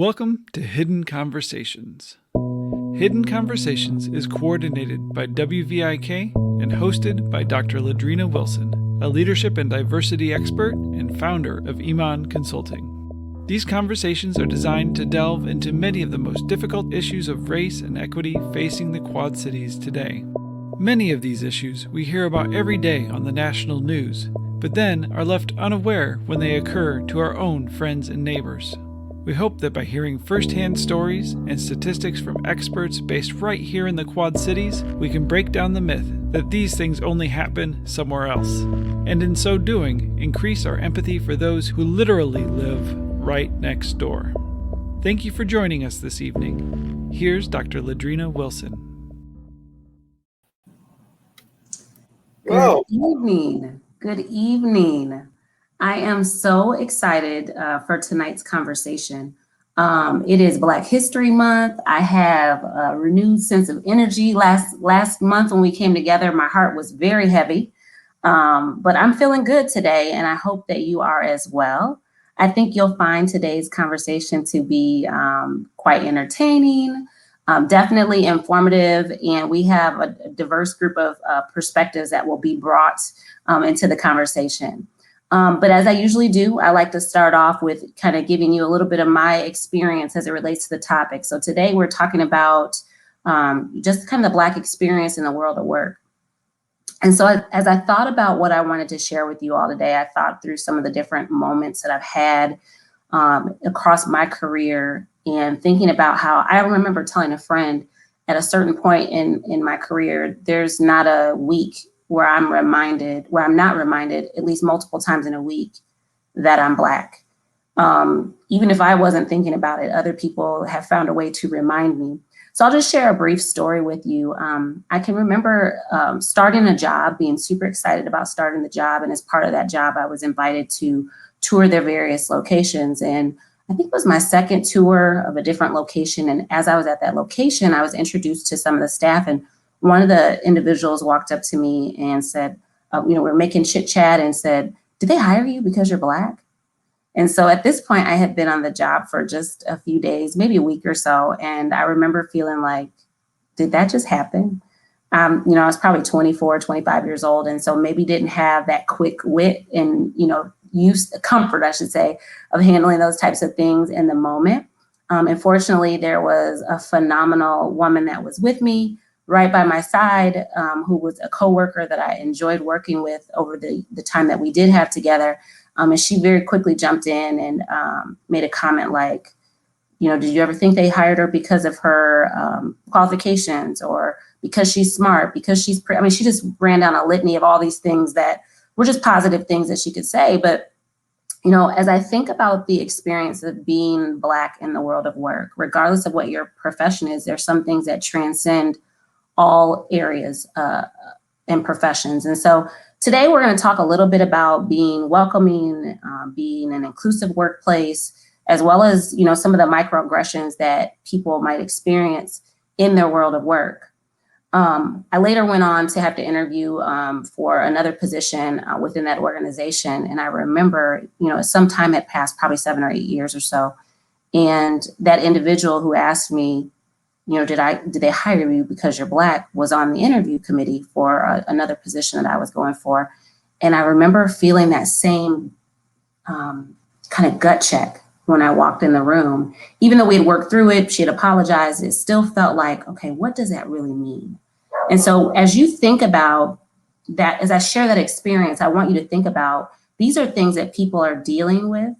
Welcome to Hidden Conversations. Hidden Conversations is coordinated by WVIK and hosted by Dr. LaDrina Wilson, a leadership and diversity expert and founder of IMAN Consulting. These conversations are designed to delve into many of the most difficult issues of race and equity facing the Quad Cities today. Many of these issues we hear about every day on the national news, but then are left unaware when they occur to our own friends and neighbors. We hope that by hearing firsthand stories and statistics from experts based right here in the Quad Cities, we can break down the myth that these things only happen somewhere else, and in so doing, increase our empathy for those who literally live right next door. Thank you for joining us this evening. Here's Dr. LaDrina Wilson. Good evening. Good evening. I am so excited for tonight's conversation. It is Black History Month. I have a renewed sense of energy. Last month when we came together, my heart was very heavy, but I'm feeling good today, and I hope that you are as well. I think you'll find today's conversation to be quite entertaining, definitely informative, and we have a diverse group of perspectives that will be brought into the conversation. But as I usually do, I like to start off with kind of giving you a little bit of my experience as it relates to the topic. So today we're talking about just kind of the Black experience in the world of work. And so as I thought about what I wanted to share with you all today, I thought through some of the different moments that I've had across my career, and thinking about how I remember telling a friend at a certain point in my career, there's not a week where I'm not reminded at least multiple times in a week that I'm Black. Even if I wasn't thinking about it, other people have found a way to remind me. So I'll just share a brief story with you. I can remember starting a job, being super excited about starting the job. And as part of that job, I was invited to tour their various locations. And I think it was my second tour of a different location. And as I was at that location, I was introduced to some of the staff. And one of the individuals walked up to me and said, we're making chit chat, and said, "Did they hire you because you're Black?" And so at this point, I had been on the job for just a few days, maybe a week or so. And I remember feeling like, did that just happen? I was probably 24, 25 years old. And so maybe didn't have that quick wit and, comfort, I should say, of handling those types of things in the moment. And fortunately, there was a phenomenal woman that was with me right by my side, who was a coworker that I enjoyed working with over the time that we did have together. And she very quickly jumped in and made a comment like, did you ever think they hired her because of her qualifications, or because she's smart, because she's she just ran down a litany of all these things that were just positive things that she could say. But, as I think about the experience of being Black in the world of work, regardless of what your profession is, there's some things that transcend all areas and professions. And so today we're going to talk a little bit about being welcoming, being an inclusive workplace, as well as, some of the microaggressions that people might experience in their world of work. I later went on to have to interview for another position within that organization. And I remember, some time had passed, probably 7 or 8 years or so. And that individual who asked me, did they hire you because you're Black, was on the interview committee for another position that I was going for. And I remember feeling that same kind of gut check when I walked in the room. Even though we had worked through it, she had apologized, it still felt like, okay, what does that really mean? And so as you think about that, as I share that experience, I want you to think about, these are things that people are dealing with,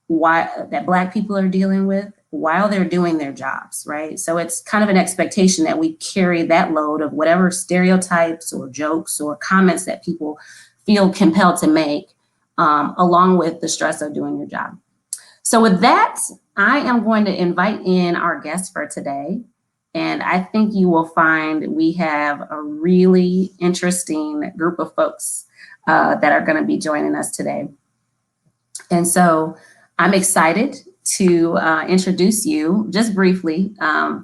that Black people are dealing with while they're doing their jobs, right? So it's kind of an expectation that we carry that load of whatever stereotypes or jokes or comments that people feel compelled to make, along with the stress of doing your job. So with that, I am going to invite in our guest for today. And I think you will find we have a really interesting group of folks that are going to be joining us today. And so I'm excited to introduce you just briefly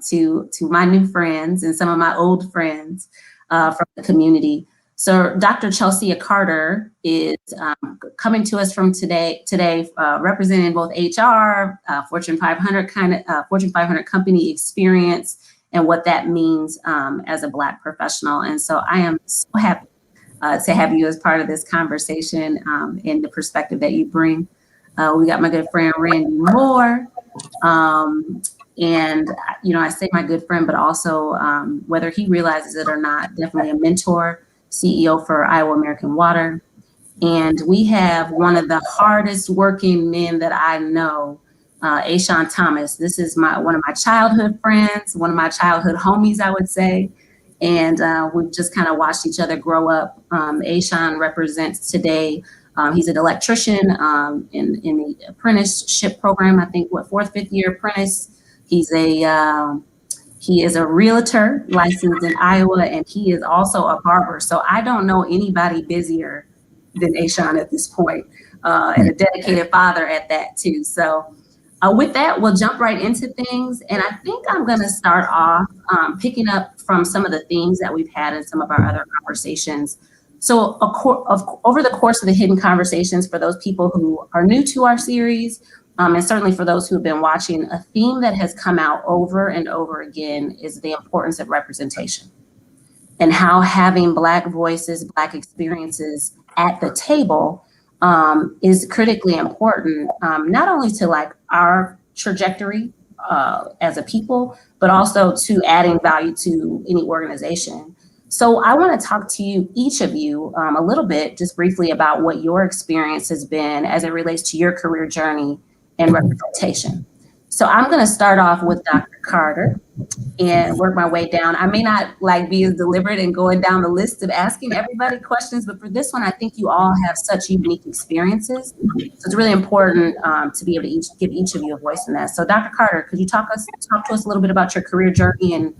to my new friends and some of my old friends from the community. So Dr. Chelsea Carter is coming to us from today, representing both HR, Fortune 500 Fortune 500 company experience, and what that means as a Black professional. And so I am so happy to have you as part of this conversation and the perspective that you bring. We got my good friend Randy Moore. And, I say my good friend, but also whether he realizes it or not, definitely a mentor, CEO for Iowa American Water. And we have one of the hardest working men that I know, Ashaun Thomas. This is one of my childhood friends, one of my childhood homies, I would say. And we've just kind of watched each other grow up. Ashaun represents today, he's an electrician in the apprenticeship program, I think, fourth, fifth year apprentice. He is a realtor licensed in Iowa, and he is also a barber. So I don't know anybody busier than Ashaun at this point, and a dedicated father at that too. So with that, we'll jump right into things. And I think I'm going to start off picking up from some of the themes that we've had in some of our other conversations. So over the course of the Hidden Conversations, for those people who are new to our series, and certainly for those who have been watching, a theme that has come out over and over again is the importance of representation and how having Black voices, Black experiences at the table is critically important, not only to like our trajectory as a people, but also to adding value to any organization. So I want to talk to you, each of you, a little bit, just briefly about what your experience has been as it relates to your career journey and representation. So I'm going to start off with Dr. Carter and work my way down. I may not be as deliberate in going down the list of asking everybody questions, but for this one, I think you all have such unique experiences. So it's really important to be able to give each of you a voice in that. So Dr. Carter, could you talk to us a little bit about your career journey and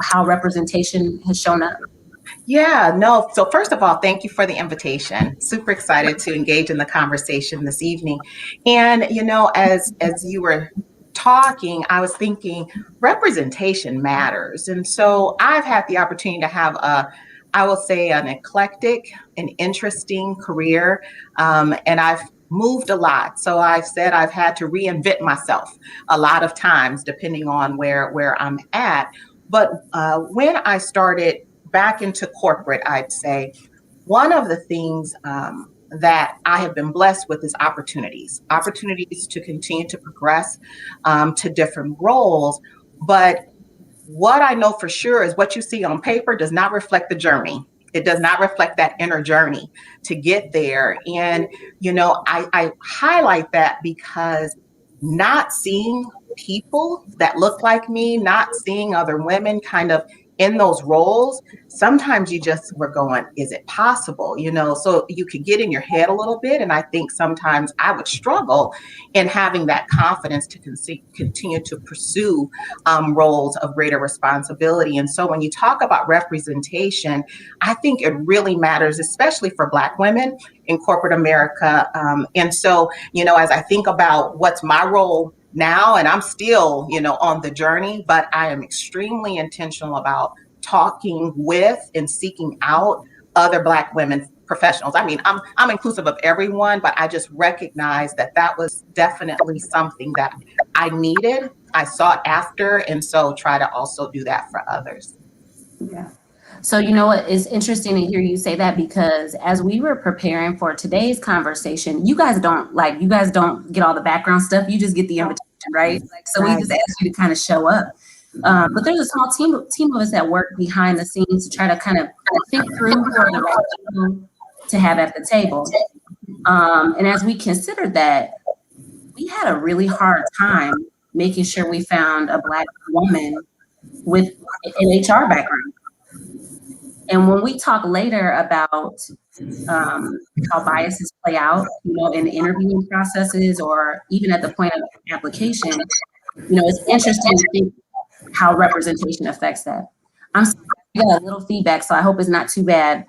how representation has shown up? Yeah, no. So first of all, thank you for the invitation. Super excited to engage in the conversation this evening. And, as you were talking, I was thinking representation matters. And so I've had the opportunity to have I will say, an eclectic and interesting career. And I've moved a lot. So I've said I've had to reinvent myself a lot of times, depending on where I'm at. But when I started back into corporate, I'd say one of the things that I have been blessed with is opportunities to continue to progress to different roles. But what I know for sure is what you see on paper does not reflect the journey. It does not reflect that inner journey to get there. And, I highlight that because not seeing people that look like me, not seeing other women kind of in those roles, sometimes you just were going, is it possible? So you could get in your head a little bit. And I think sometimes I would struggle in having that confidence to continue to pursue roles of greater responsibility. And so when you talk about representation, I think it really matters, especially for Black women in corporate America. And so, as I think about what's my role now, and I'm still, on the journey, but I am extremely intentional about talking with and seeking out other Black women professionals. I mean, I'm inclusive of everyone, but I just recognize that was definitely something that I needed, I sought after, and so try to also do that for others. Yeah. So what is interesting to hear you say that, because as we were preparing for today's conversation, you guys don't get all the background stuff. You just get the invitation, right? So we just ask you to kind of show up. But there's a small team of us that work behind the scenes to try to kind of think through who are the right people to have at the table. And as we considered that, we had a really hard time making sure we found a Black woman with an HR background. And when we talk later about how biases play out, in interviewing processes or even at the point of application, it's interesting to think how representation affects that. I'm sorry, I got a little feedback, so I hope it's not too bad.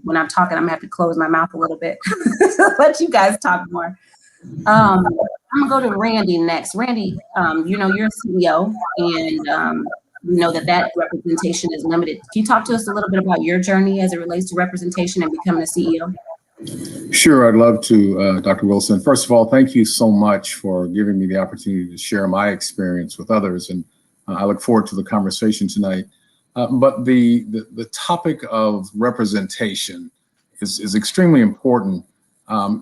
When I'm talking, I'm gonna have to close my mouth a little bit to let you guys talk more. I'm gonna go to Randy next. Randy, you're a CEO, and we know that that representation is limited. Can you talk to us a little bit about your journey as it relates to representation and becoming a CEO? Sure, I'd love to, Dr. Wilson. First of all, thank you so much for giving me the opportunity to share my experience with others, and I look forward to the conversation tonight. But the topic of representation is extremely important.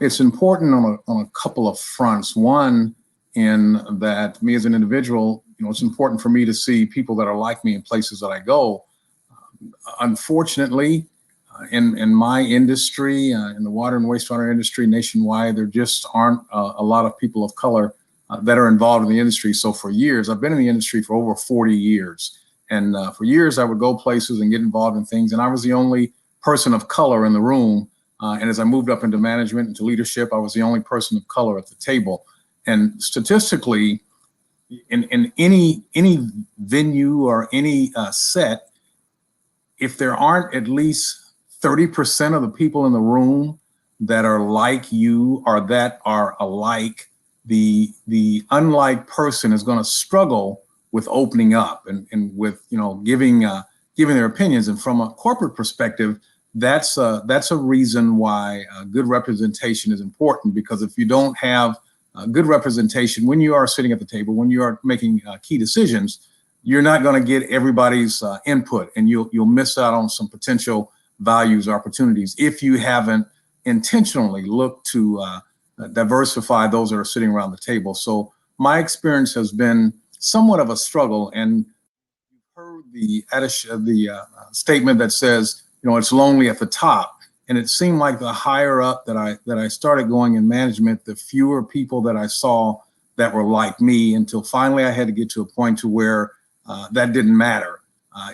It's important on a couple of fronts. One, in that me as an individual, it's important for me to see people that are like me in places that I go. Unfortunately, in my industry, in the water and wastewater industry nationwide, there just aren't a lot of people of color that are involved in the industry. So for years, I've been in the industry for over 40 years. And for years, I would go places and get involved in things. And I was the only person of color in the room. And as I moved up into management, into leadership, I was the only person of color at the table. And statistically, in any venue or any set, if there aren't at least 30% of the people in the room that are like you or that are alike, the unlike person is going to struggle with opening up and with giving their opinions. And from a corporate perspective, that's a reason why good representation is important, because if you don't have good representation when you are sitting at the table, when you are making key decisions, you're not going to get everybody's input, and you'll miss out on some potential values, opportunities, if you haven't intentionally looked to diversify those that are sitting around the table. So my experience has been somewhat of a struggle, and you've heard the statement that says, it's lonely at the top. And it seemed like the higher up that I started going in management, the fewer people that I saw that were like me, until finally I had to get to a point to where that didn't matter.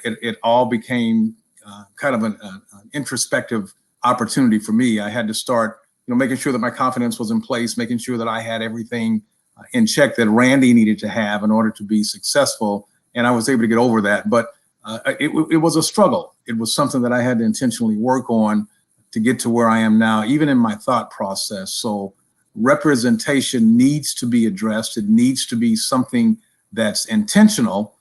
It all became kind of an introspective opportunity for me. I had to start, making sure that my confidence was in place, making sure that I had everything in check that Randy needed to have in order to be successful. And I was able to get over that. But it was a struggle. It was something that I had to intentionally work on to get to where I am now, even in my thought process. So representation needs to be addressed. It needs to be something that's intentional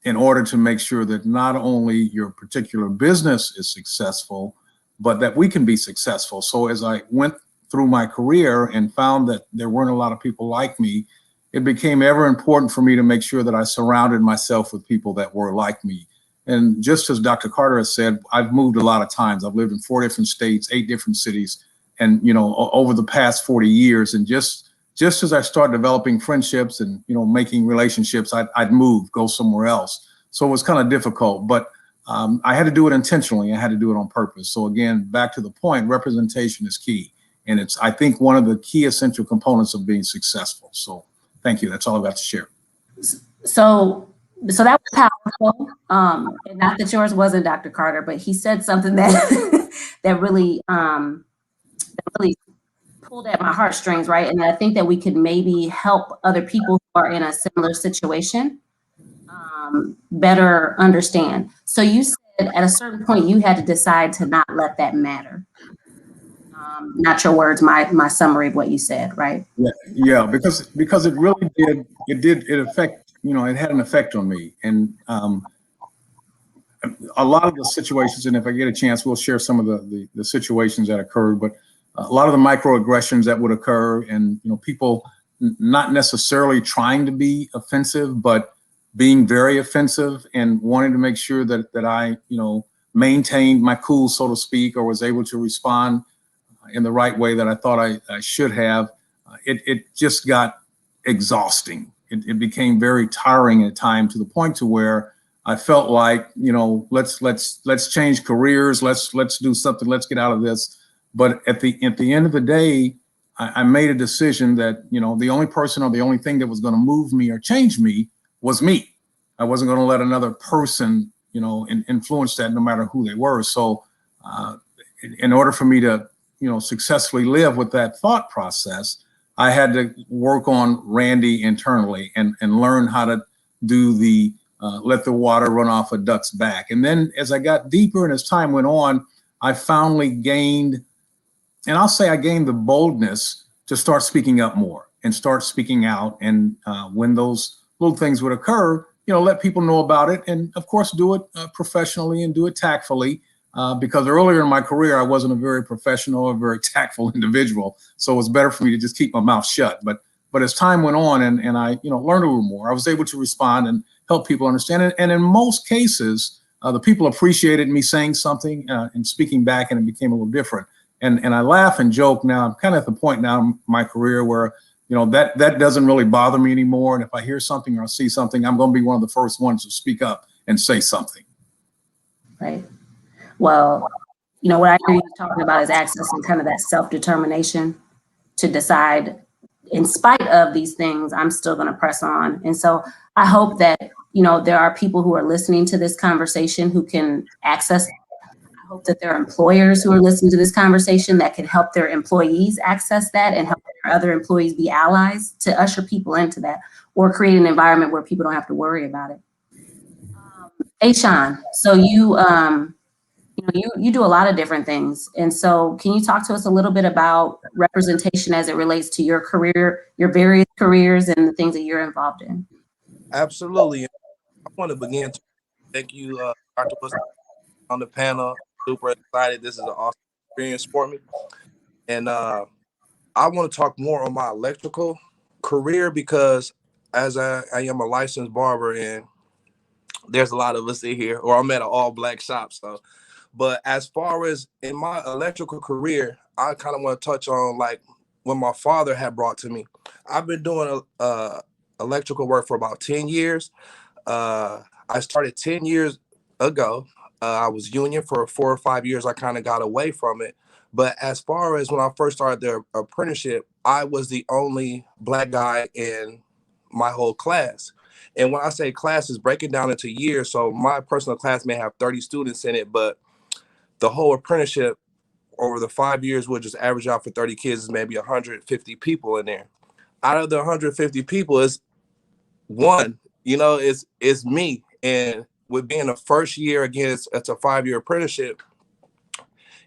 in order to make sure that not only your particular business is successful, but that we can be successful. So as I went through my career and found that there weren't a lot of people like me, it became ever important for me to make sure that I surrounded myself with people that were like me. And just as Dr. Carter has said, I've moved a lot of times. I've lived in 4 different states, 8 different cities, and over the past 40 years. And just as I started developing friendships and making relationships, I'd move, go somewhere else. So it was kind of difficult, but I had to do it intentionally. I had to do it on purpose. So again, back to the point, representation is key, and it's, I think, one of the key essential components of being successful. So thank you. That's all I've got to share. So that was powerful. And not that yours wasn't, Dr. Carter, but he said something that that really pulled at my heartstrings, right? And I think that we could maybe help other people who are in a similar situation better understand. So you said at a certain point you had to decide to not let that matter. Not your words, my summary of what you said, right? Yeah, because it really did affect, it had an effect on me. And a lot of the situations, and if I get a chance, we'll share some of the situations that occurred, but a lot of the microaggressions that would occur, and people not necessarily trying to be offensive, but being very offensive and wanting to make sure that I maintained my cool, so to speak, or was able to respond in the right way that I thought I should have. It just got exhausting. It became very tiring at times, to the point to where I felt like, let's change careers. Let's do something. Let's get out of this. But at the end of the day, I made a decision that, the only person or the only thing that was going to move me or change me was me. I wasn't going to let another person, influence that, no matter who they were. So in order for me to, successfully live with that thought process, I had to work on Randy internally and learn how to do the let the water run off a duck's back. And then as I got deeper and as time went on, I finally gained, and I'll say I gained the boldness to start speaking up more and start speaking out. And when those little things would occur, let people know about it, and of course do it professionally and do it tactfully. Because earlier in my career, I wasn't a very professional or very tactful individual, so it was better for me to just keep my mouth shut. But as time went on and I learned a little more, I was able to respond and help people understand it. And in most cases, the people appreciated me saying something and speaking back, and it became a little different. And I laugh and joke now. I'm kind of at the point now in my career where that doesn't really bother me anymore. And if I hear something or I see something, I'm going to be one of the first ones to speak up and say something. Right. Well, what I hear you talking about is accessing kind of that self-determination to decide, in spite of these things, I'm still going to press on. And so I hope that, there are people who are listening to this conversation who can access. I hope that there are employers who are listening to this conversation that can help their employees access that and help their other employees be allies to usher people into that, or create an environment where people don't have to worry about it. Ashaun, so you do a lot of different things. And so can you talk to us a little bit about representation as it relates to your career, your various careers, and the things that you're involved in? Absolutely. I want to begin to thank you, Dr. Wilson, on the panel. Super excited. This is an awesome experience for me. And I want to talk more on my electrical career because as I am a licensed barber, and there's a lot of us in here, or I'm at an all-black shop. But as far as in my electrical career, I kind of want to touch on like what my father had brought to me. I've been doing electrical work for about 10 years. I started 10 years ago. I was union for 4 or 5 years. I kind of got away from it. But as far as when I first started the apprenticeship, I was the only black guy in my whole class. And when I say class, is breaking down into years. So my personal class may have 30 students in it, but the whole apprenticeship over the 5 years would just average out for 30 kids is maybe 150 people in there. Out of the 150 people, is one, it's me. And with being the first year, again, it's a 5-year apprenticeship.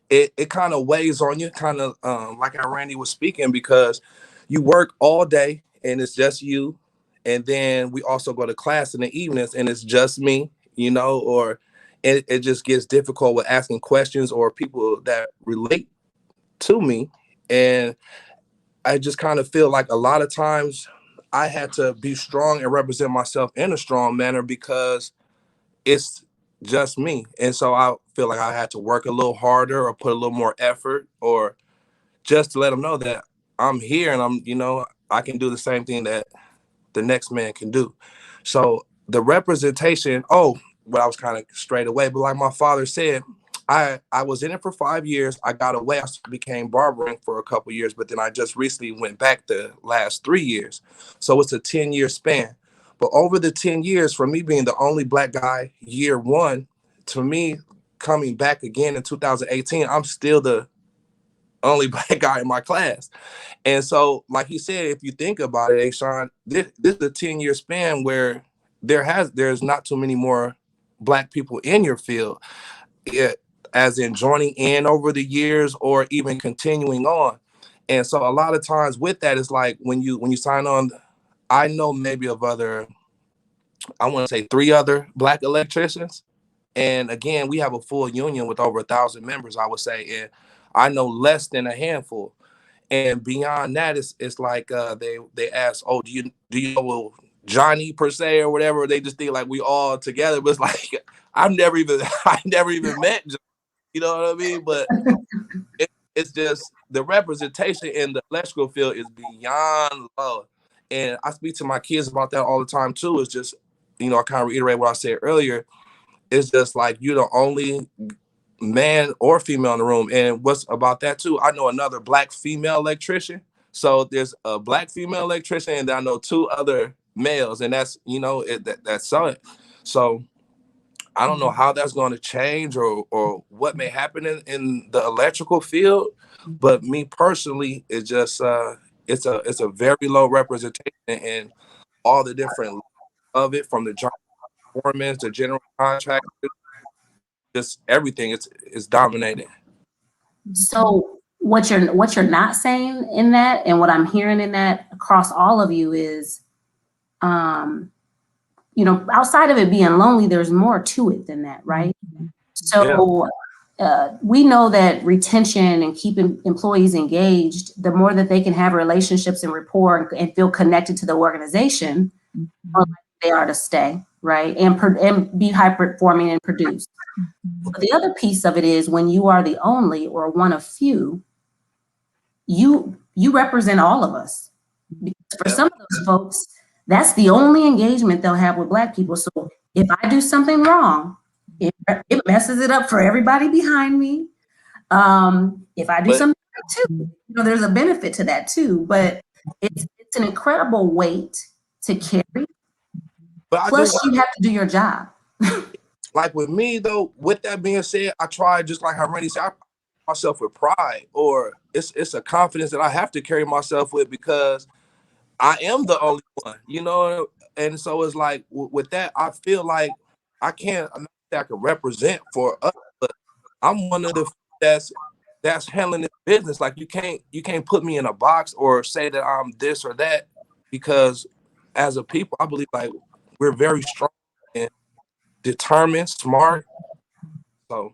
It kind of weighs on you, kind of like how Randy was speaking, because you work all day and it's just you. And then we also go to class in the evenings and it's just me, or it just gets difficult with asking questions or people that relate to me. And I just kind of feel like a lot of times I had to be strong and represent myself in a strong manner because it's just me. And so I feel like I had to work a little harder or put a little more effort, or just to let them know that I'm here and I can do the same thing that the next man can do. So the representation, what I was kind of straight away, but like my father said, I was in it for 5 years. I got away. I became barbering for a couple years, but then I just recently went back the last 3 years. So it's a 10-year span. But over the 10 years, for me being the only black guy year one, to me coming back again in 2018, I'm still the only black guy in my class. And so, like he said, if you think about it, Ashaun, this is a 10-year span where there's not too many more black people in your field. As in joining in over the years or even continuing on. And so a lot of times with that, it's like when you sign on, I know maybe of other, I want to say 3 other black electricians. And again, we have a full union with over 1,000 members, I would say. And I know less than a handful. And beyond that, it's like they ask, oh, do you know Johnny per se or whatever? They just think like we all together. But it's like I never even met Johnny. You know what I mean? But it's just the representation in the electrical field is beyond low. And I speak to my kids about that all the time too. It's just, I kind of reiterate what I said earlier. It's just like you're the only man or female in the room. And what's about that too, I know another black female electrician. So there's a black female electrician and I know 2 other males. And that's, that's it. So I don't know how that's going to change or what may happen in the electrical field, but me personally, it's just it's a very low representation in all the different of it, from the job foremen to general contractors, just everything. It's dominated. So what you're not saying in that, and what I'm hearing in that across all of you is, outside of it being lonely, there's more to it than that, right? So we know that retention and keeping employees engaged, the more that they can have relationships and rapport and feel connected to the organization, the more likely they are to stay, right? And be high performing and produce. But the other piece of it is when you are the only or one of few, you represent all of us. Because for some of those folks, that's the only engagement they'll have with Black people. So if I do something wrong, it messes it up for everybody behind me. If I do something too, there's a benefit to that too. But it's an incredible weight to carry. But Plus, you have to do your job. Like with me though, with that being said, I try, just like how Randy said, I myself with pride, or it's a confidence that I have to carry myself with, because I am the only one, and so it's like with that, I feel like I can't, I'm not that I can represent for us, but I'm one of the that's handling this business. Like you can't put me in a box or say that I'm this or that, because as a people, I believe like we're very strong and determined, smart. So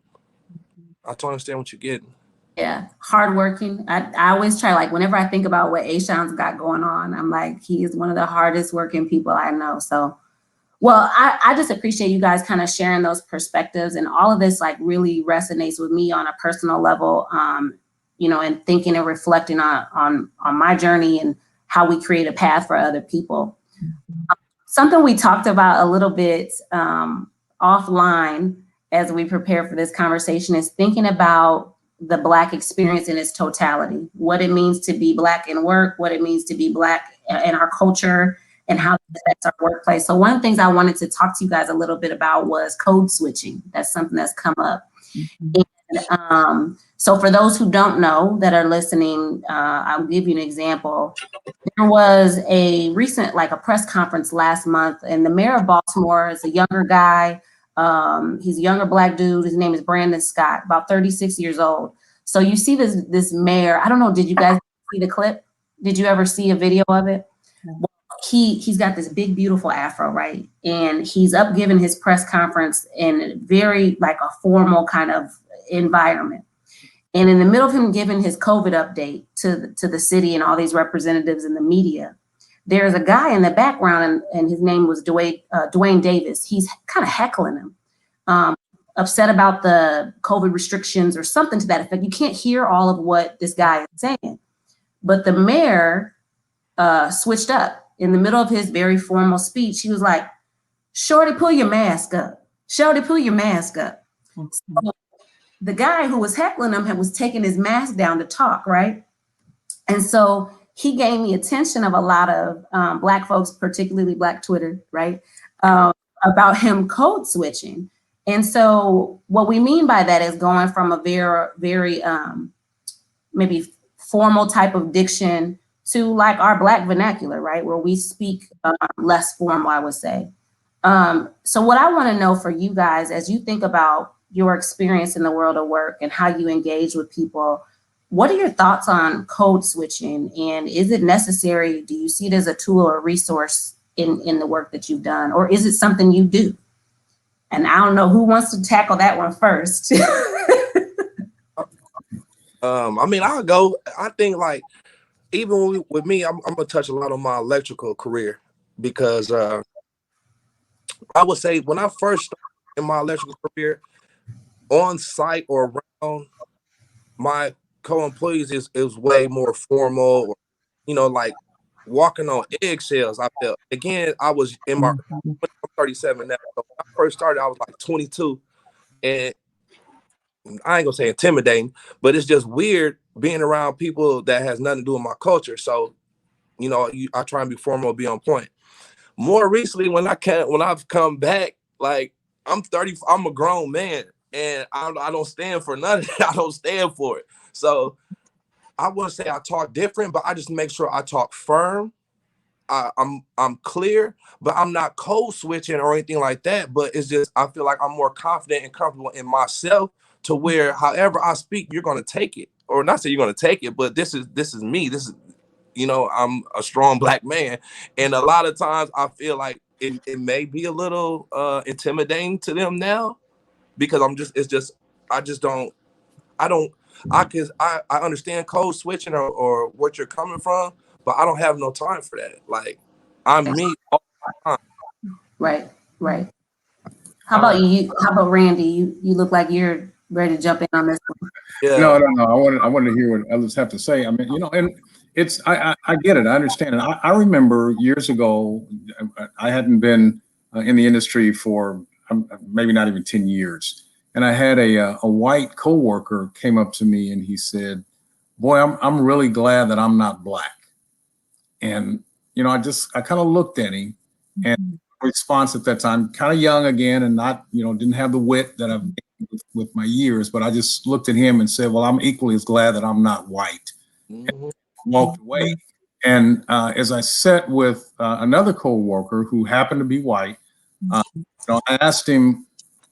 I totally understand what you're getting. Yeah, hardworking. I always try, like, whenever I think about what Ashawn's got going on, I'm like, he is one of the hardest working people I know. So, well, I just appreciate you guys kind of sharing those perspectives, and all of this like really resonates with me on a personal level, and thinking and reflecting on my journey and how we create a path for other people. Something we talked about a little bit offline as we prepare for this conversation is thinking about the Black experience in its totality, what it means to be Black in work, what it means to be Black in our culture, and how it affects our workplace. So one of the things I wanted to talk to you guys a little bit about was code switching. That's something that's come up. And, so for those who don't know that are listening, I'll give you an example. There was a recent, like a press conference last month, and the mayor of Baltimore is a younger guy. He's a younger Black dude. His name is Brandon Scott, about 36 years old. So you see this mayor. I don't know. Did you guys see the clip? Did you ever see a video of it? Well, he's got this big, beautiful afro, right? And he's up giving his press conference in very like a formal kind of environment. And in the middle of him giving his COVID update to the city and all these representatives in the media, there's a guy in the background, and his name was Dwayne Davis. He's kind of heckling him, upset about the COVID restrictions or something to that effect. You can't hear all of what this guy is saying. But the mayor switched up in the middle of his very formal speech. He was like, "Shorty, pull your mask up. Shorty, pull your mask up." So the guy who was heckling him was taking his mask down to talk, right? And so he gained the attention of a lot of Black folks, particularly Black Twitter, right? About him code switching. And so what we mean by that is going from a very, very maybe formal type of diction to like our Black vernacular, right? Where we speak less formal, I would say. So what I want to know for you guys, as you think about your experience in the world of work and how you engage with people, what are your thoughts on code switching, and is it necessary? Do you see it as a tool or a resource in the work that you've done, or is it something you do? And I don't know who wants to tackle that one first. I mean, I'll go. I think like even with me, I'm gonna touch a lot on my electrical career, because I would say when I first started in my electrical career, on site or around my co-employees is way more formal, or, like walking on eggshells. I felt, again, I was in my, I'm 37 now. So when I first started, I was like 22, and I ain't gonna say intimidating, but it's just weird being around people that has nothing to do with my culture. So, I try and be formal, be on point. More recently, when I've come back, like I'm 30, I'm a grown man, and I don't stand for nothing. I don't stand for it. So I wouldn't say I talk different, but I just make sure I talk firm. I'm clear, but I'm not code switching or anything like that. But it's just I feel like I'm more confident and comfortable in myself, to where however I speak, you're gonna take it, or not say you're gonna take it, but this is me. This is, I'm a strong Black man, and a lot of times I feel like it may be a little intimidating to them now, because I understand code switching or what you're coming from, but I don't have no time for that. Like, I'm me all the time. Right, right. How about you? How about Randy? You look like you're ready to jump in on this one. Yeah. No. I wanted to hear what others have to say. I mean, and it's I get it. I understand it. I remember years ago, I hadn't been in the industry for maybe not even 10 years, and I had a white coworker came up to me and he said, "Boy, I'm really glad that I'm not black." And I kind of looked at him, and response at that time, kind of young again, and not didn't have the wit that I've gained with my years, but I just looked at him and said, "Well, I'm equally as glad that I'm not white." Mm-hmm. And walked away. And as I sat with another coworker who happened to be white, I asked him,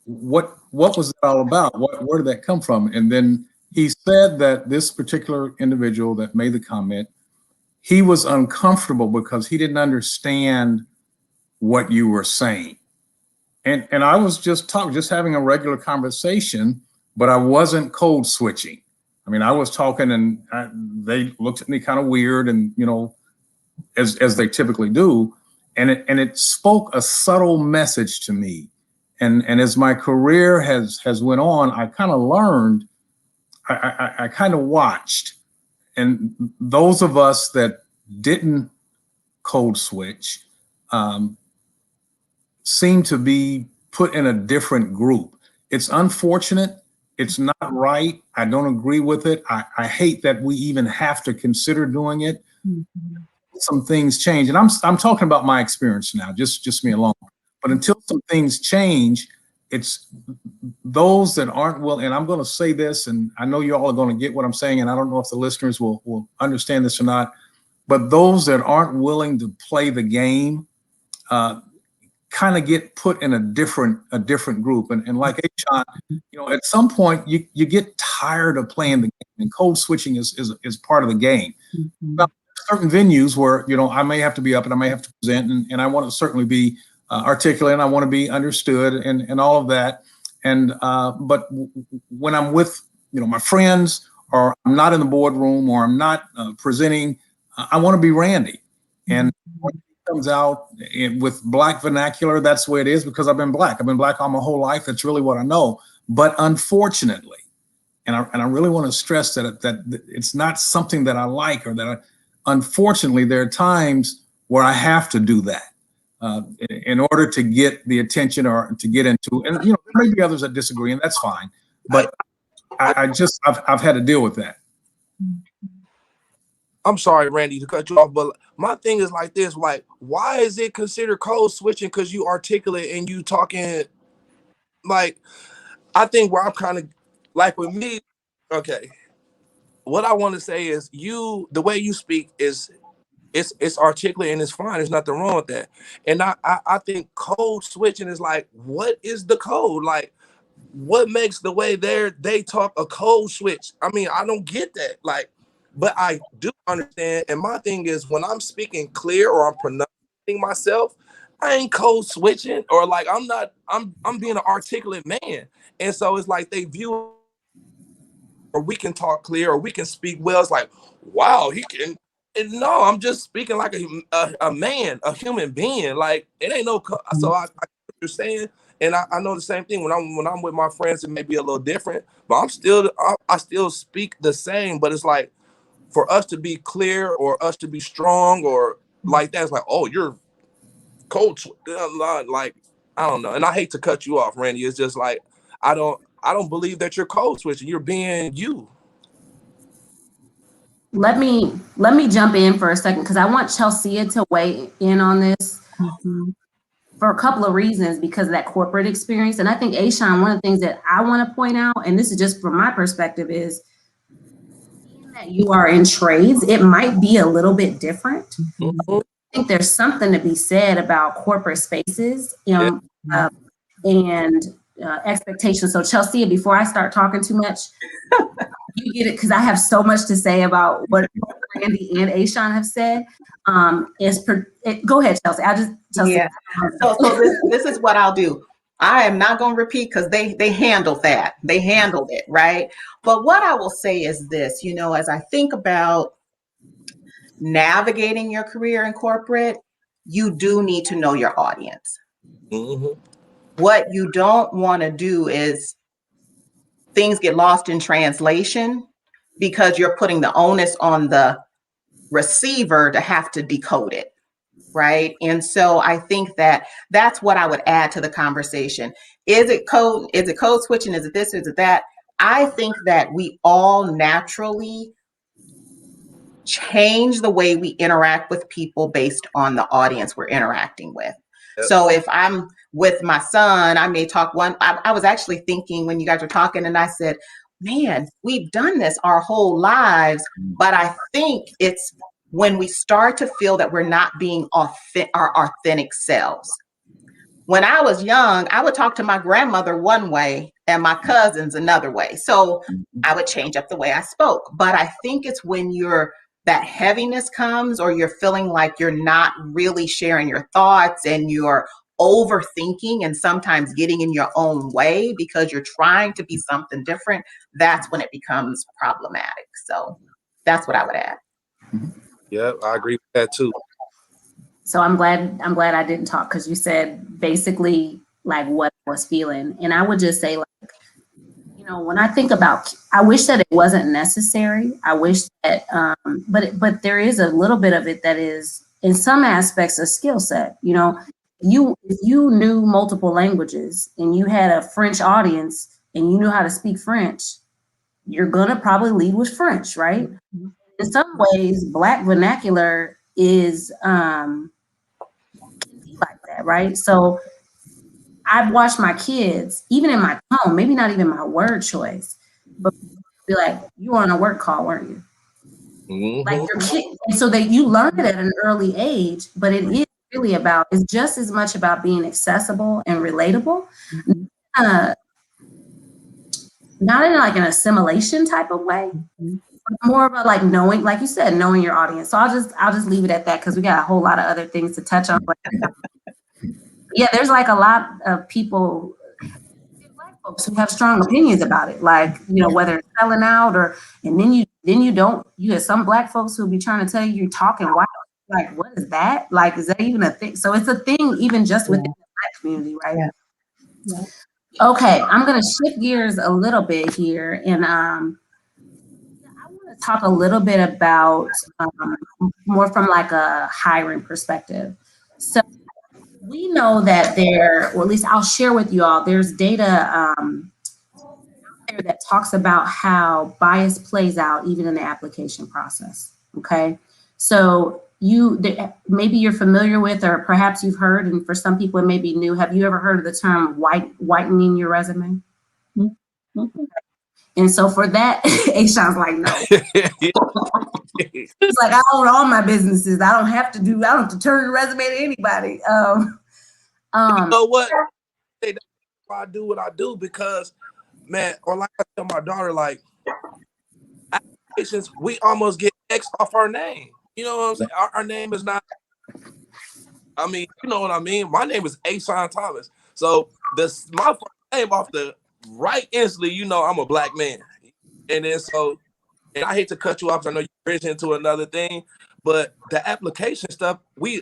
"What was it all about? Where did that come from?" And then he said that this particular individual that made the comment, he was uncomfortable because he didn't understand what you were saying. And I was just having a regular conversation, but I wasn't code switching. I mean, I was talking and they looked at me kind of weird and, as they typically do. And it spoke a subtle message to me. And as my career has went on, I kind of learned, I kind of watched. And those of us that didn't code switch, seem to be put in a different group. It's unfortunate. It's not right. I don't agree with it. I hate that we even have to consider doing it. Mm-hmm. Some things change, and I'm talking about my experience now, just me alone. But until some things change, it's those that aren't willing. And I'm going to say this, and I know you all are going to get what I'm saying, and I don't know if the listeners will understand this or not. But those that aren't willing to play the game, kind of get put in a different group. And like Ashaun, at some point you get tired of playing the game, and code switching is part of the game. Mm-hmm. Now, certain venues where, I may have to be up and I may have to present, and I want to certainly be articulate, and I want to be understood and all of that. And but when I'm with, my friends, or I'm not in the boardroom, or I'm not presenting, I want to be Randy. And when it comes out with black vernacular, that's the way it is, because I've been black all my whole life. That's really what I know. But unfortunately, and I really want to stress that it's not something that I like, or that unfortunately, there are times where I have to do that in order to get the attention or to get into, and there may be others that disagree, and that's fine. But I've had to deal with that. I'm sorry, Randy, to cut you off, but my thing is like this: like, why is it considered code switching? Because you articulate and you talking. Like, I think where I'm kind of like with me, okay. What I want to say is the way you speak is it's articulate and it's fine. There's nothing wrong with that. And I think code switching is like, what is the code? Like, what makes the way they talk a code switch? I mean, I don't get that. Like, but I do understand. And my thing is, when I'm speaking clear or I'm pronouncing myself, I ain't code switching, or like I'm being an articulate man. And so it's like they view, or we can talk clear, or we can speak well. It's like, wow, he can. And no, I'm just speaking like a man, a human being. Like, it ain't no. So I what you're saying, and I know the same thing when I'm with my friends. It may be a little different, but I still speak the same. But it's like, for us to be clear or us to be strong or like that, it's like, oh, you're coach. Like, I don't know. And I hate to cut you off, Randy. It's just like, I don't believe that you're code switching. You're being you. Let me jump in for a second, because I want Chelsea to weigh in on this for a couple of reasons, because of that corporate experience. And I think, Ashaun, one of the things that I want to point out, and this is just from my perspective, is that you are in trades, it might be a little bit different. Mm-hmm. I think there's something to be said about corporate spaces, and expectations. So Chelsea, before I start talking too much, you get it, because I have so much to say about what Randy and Ashaun have said. Go ahead, Chelsea. I'll just Chelsea. Yeah. So this is what I'll do. I am not going to repeat because they handled that. They handled it, right? But what I will say is this, as I think about navigating your career in corporate, you do need to know your audience. Mm-hmm. What you don't want to do is things get lost in translation because you're putting the onus on the receiver to have to decode it. Right. And so I think that that's what I would add to the conversation. Is it code switching? Is it this? Is it that? I think that we all naturally change the way we interact with people based on the audience we're interacting with. Yep. So if I'm with my son, I may talk I was actually thinking when you guys were talking and I said, man, we've done this our whole lives, but I think it's when we start to feel that we're not being our authentic selves. When I was young, I would talk to my grandmother one way and my cousins another way. So I would change up the way I spoke. But I think it's when that heaviness comes or you're feeling like you're not really sharing your thoughts and you're overthinking and sometimes getting in your own way because you're trying to be something different, that's when it becomes problematic. So that's what I would add. Yeah, I agree with that too. So I'm glad I didn't talk because you said basically like what I was feeling. And I would just say, like, when I think about, I wish that it wasn't necessary. I wish that, but there is a little bit of it that is in some aspects a skill set. If you knew multiple languages and you had a French audience and you knew how to speak French, you're gonna probably lead with French, right? Mm-hmm. In some ways, Black vernacular is can be like that, right? So I've watched my kids, even in my tone, maybe not even my word choice, but be like, you were on a work call, weren't you? Mm-hmm. Like your kid, and so that you learn it at an early age, but it is really it's just as much about being accessible and relatable. Mm-hmm. Not in like an assimilation type of way, mm-hmm. but more about like knowing, like you said, knowing your audience. So I'll just leave it at that because we got a whole lot of other things to touch on. Yeah, there's like a lot of people, Black folks, who have strong opinions about it, like, whether it's selling out and then you have some Black folks who'll be trying to tell you you're talking white. Like, what is that? Like, is that even a thing? So it's a thing even just within the Black community, right? Yeah. Yeah. Okay, I'm going to shift gears a little bit here, and I want to talk a little bit about more from like a hiring perspective. So we know that or at least I'll share with you all, there's data there that talks about how bias plays out even in the application process, okay? So maybe you're familiar with, or perhaps you've heard, and for some people it may be new, have you ever heard of the term whitening your resume? Mm-hmm. And so for that, Ashawn's like, no. It's like, I own all my businesses. I don't have to turn the resume to anybody. You know what? That's why I do what I do because, man, or like I tell my daughter, like, applications, we almost get X off our name. You know what I'm saying? Our name is not, you know what I mean? My name is Ashaun Thomas. So my first name off the right instantly, I'm a Black man. And then and I hate to cut you off, I know you're bridging into another thing, but the application stuff,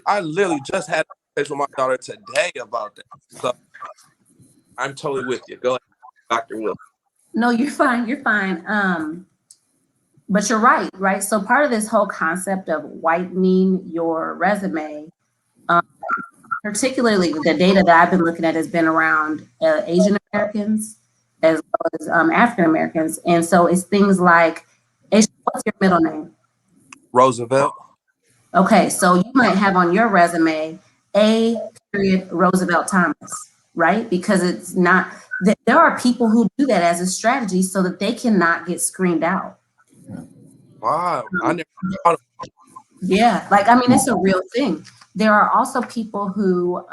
I literally just had a conversation with my daughter today about that. So I'm totally with you. Go ahead, Dr. Will. No, you're fine. You're fine. But you're right? So part of this whole concept of whitening your resume, particularly the data that I've been looking at has been around Asian Americans as well as African Americans. And so it's things like, what's your middle name? Roosevelt. Okay, so you might have on your resume A. Roosevelt Thomas, right? Because it's not, there are people who do that as a strategy so that they cannot get screened out. Wow. I never thought of it. Yeah, it's a real thing. There are also people who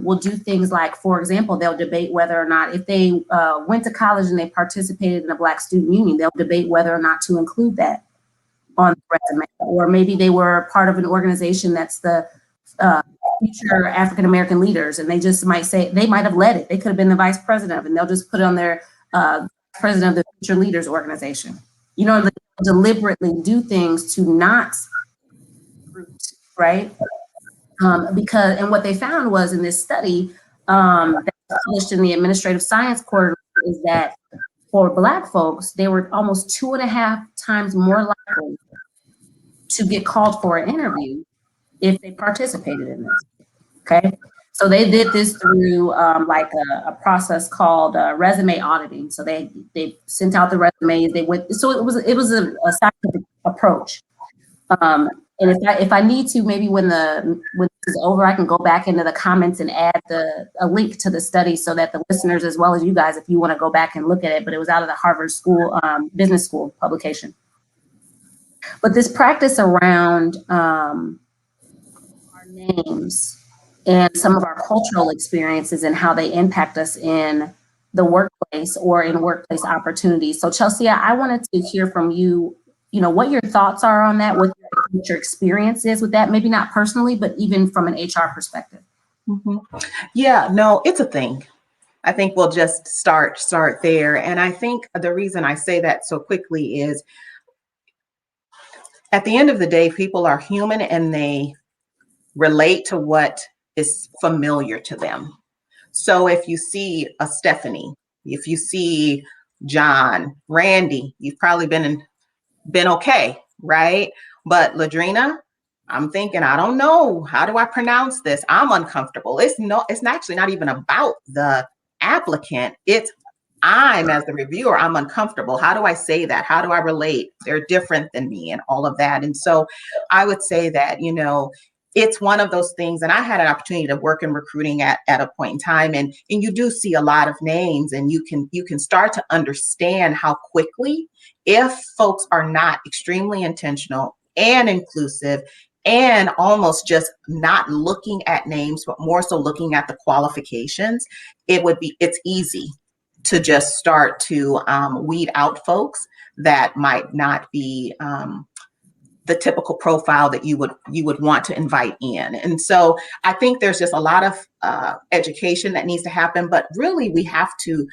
will do things like, for example, they'll debate whether or not, if they went to college and they participated in a Black student union, they'll debate whether or not to include that. on the resume, or maybe they were part of an organization that's the future African American leaders, and they just might say they might have led it. They could have been the vice president of it, and they'll just put it on their president of the future leaders organization. You know, they deliberately do things to not root, right? Because, and what they found was in this study that was published in the Administrative Science Quarterly is that for Black folks, they were almost 2.5 times more likely to get called for an interview if they participated in this. Okay, so they did this through like a process called resume auditing. So they sent out the resumes. They went. So it was a scientific approach. And if I need to, maybe when this is over, I can go back into the comments and add a link to the study so that the listeners, as well as you guys, if you want to go back and look at it. But it was out of the Harvard School Business School publication. But this practice around our names and some of our cultural experiences and how they impact us in the workplace or in workplace opportunities. So Chelsea, I wanted to hear from you, you know, what your thoughts are on that, what your experience is with that, maybe not personally, but even from an HR perspective. Mm-hmm. Yeah, no, it's a thing. I think we'll just start there. And I think the reason I say that so quickly is at the end of the day, people are human and they relate to what is familiar to them. So if you see a Stephanie, if you see John, Randy, you've probably been okay, right? But LaDrina, I'm thinking, I don't know, how do I pronounce this? I'm uncomfortable. It's actually not even about the applicant. It's I'm, as the reviewer, I'm uncomfortable. How do I say that? How do I relate? They're different than me and all of that. And so I would say that, you know, it's one of those things. And I had an opportunity to work in recruiting at a point in time. And you do see a lot of names, and you can start to understand how quickly, if folks are not extremely intentional and inclusive and almost just not looking at names, but more so looking at the qualifications, it's easy to just start to weed out folks that might not be the typical profile that you would want to invite in. And so I think there's just a lot of education that needs to happen, but really we have to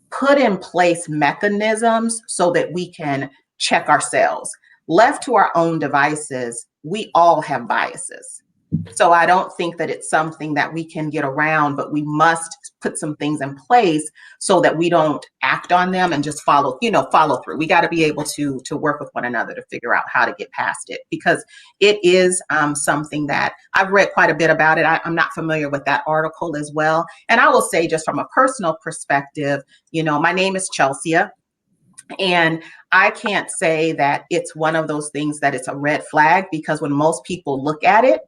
put in place mechanisms so that we can check ourselves. Left to our own devices, we all have biases. So I don't think that it's something that we can get around, but we must put some things in place so that we don't act on them and just follow through. We got to be able to work with one another to figure out how to get past it, because it is something that I've read quite a bit about it. I'm not familiar with that article as well. And I will say, just from a personal perspective, you know, my name is Chelsea. And I can't say that it's one of those things that it's a red flag, because when most people look at it,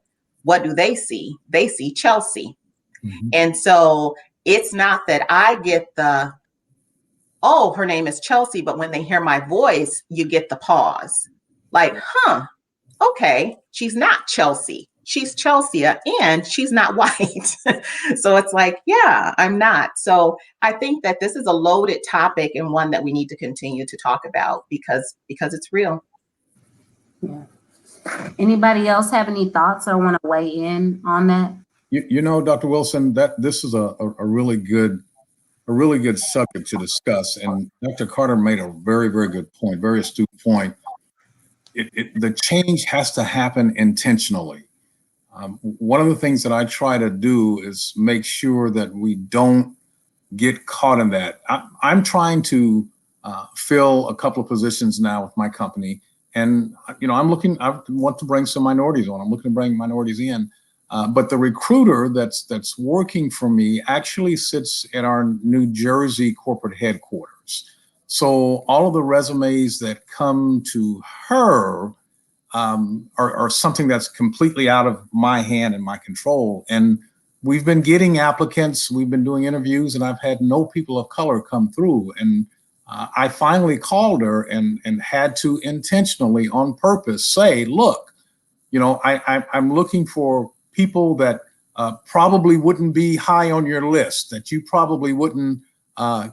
what do they see? They see Chelsea. Mm-hmm. And so it's not that I get the, oh, her name is Chelsea, but when they hear my voice, you get the pause. Like, okay, she's not Chelsea. She's Chelsea, and she's not white. So it's like, yeah, I'm not. So I think that this is a loaded topic, and one that we need to continue to talk about because it's real. Yeah. Anybody else have any thoughts or want to weigh in on that? You know, Dr. Wilson, that this is a really good subject to discuss. And Dr. Carter made a very, very good point, very astute point. The change has to happen intentionally. One of the things that I try to do is make sure that we don't get caught in that. I'm trying to fill a couple of positions now with my company. And, you know, I want to bring some minorities on. I'm looking to bring minorities in. But the recruiter that's working for me actually sits at our New Jersey corporate headquarters. So all of the resumes that come to her are something that's completely out of my hand and my control. And we've been getting applicants, we've been doing interviews, and I've had no people of color come through. And I finally called her and had to intentionally, on purpose, say, look, you know, I'm looking for people that probably wouldn't be high on your list, that you probably wouldn't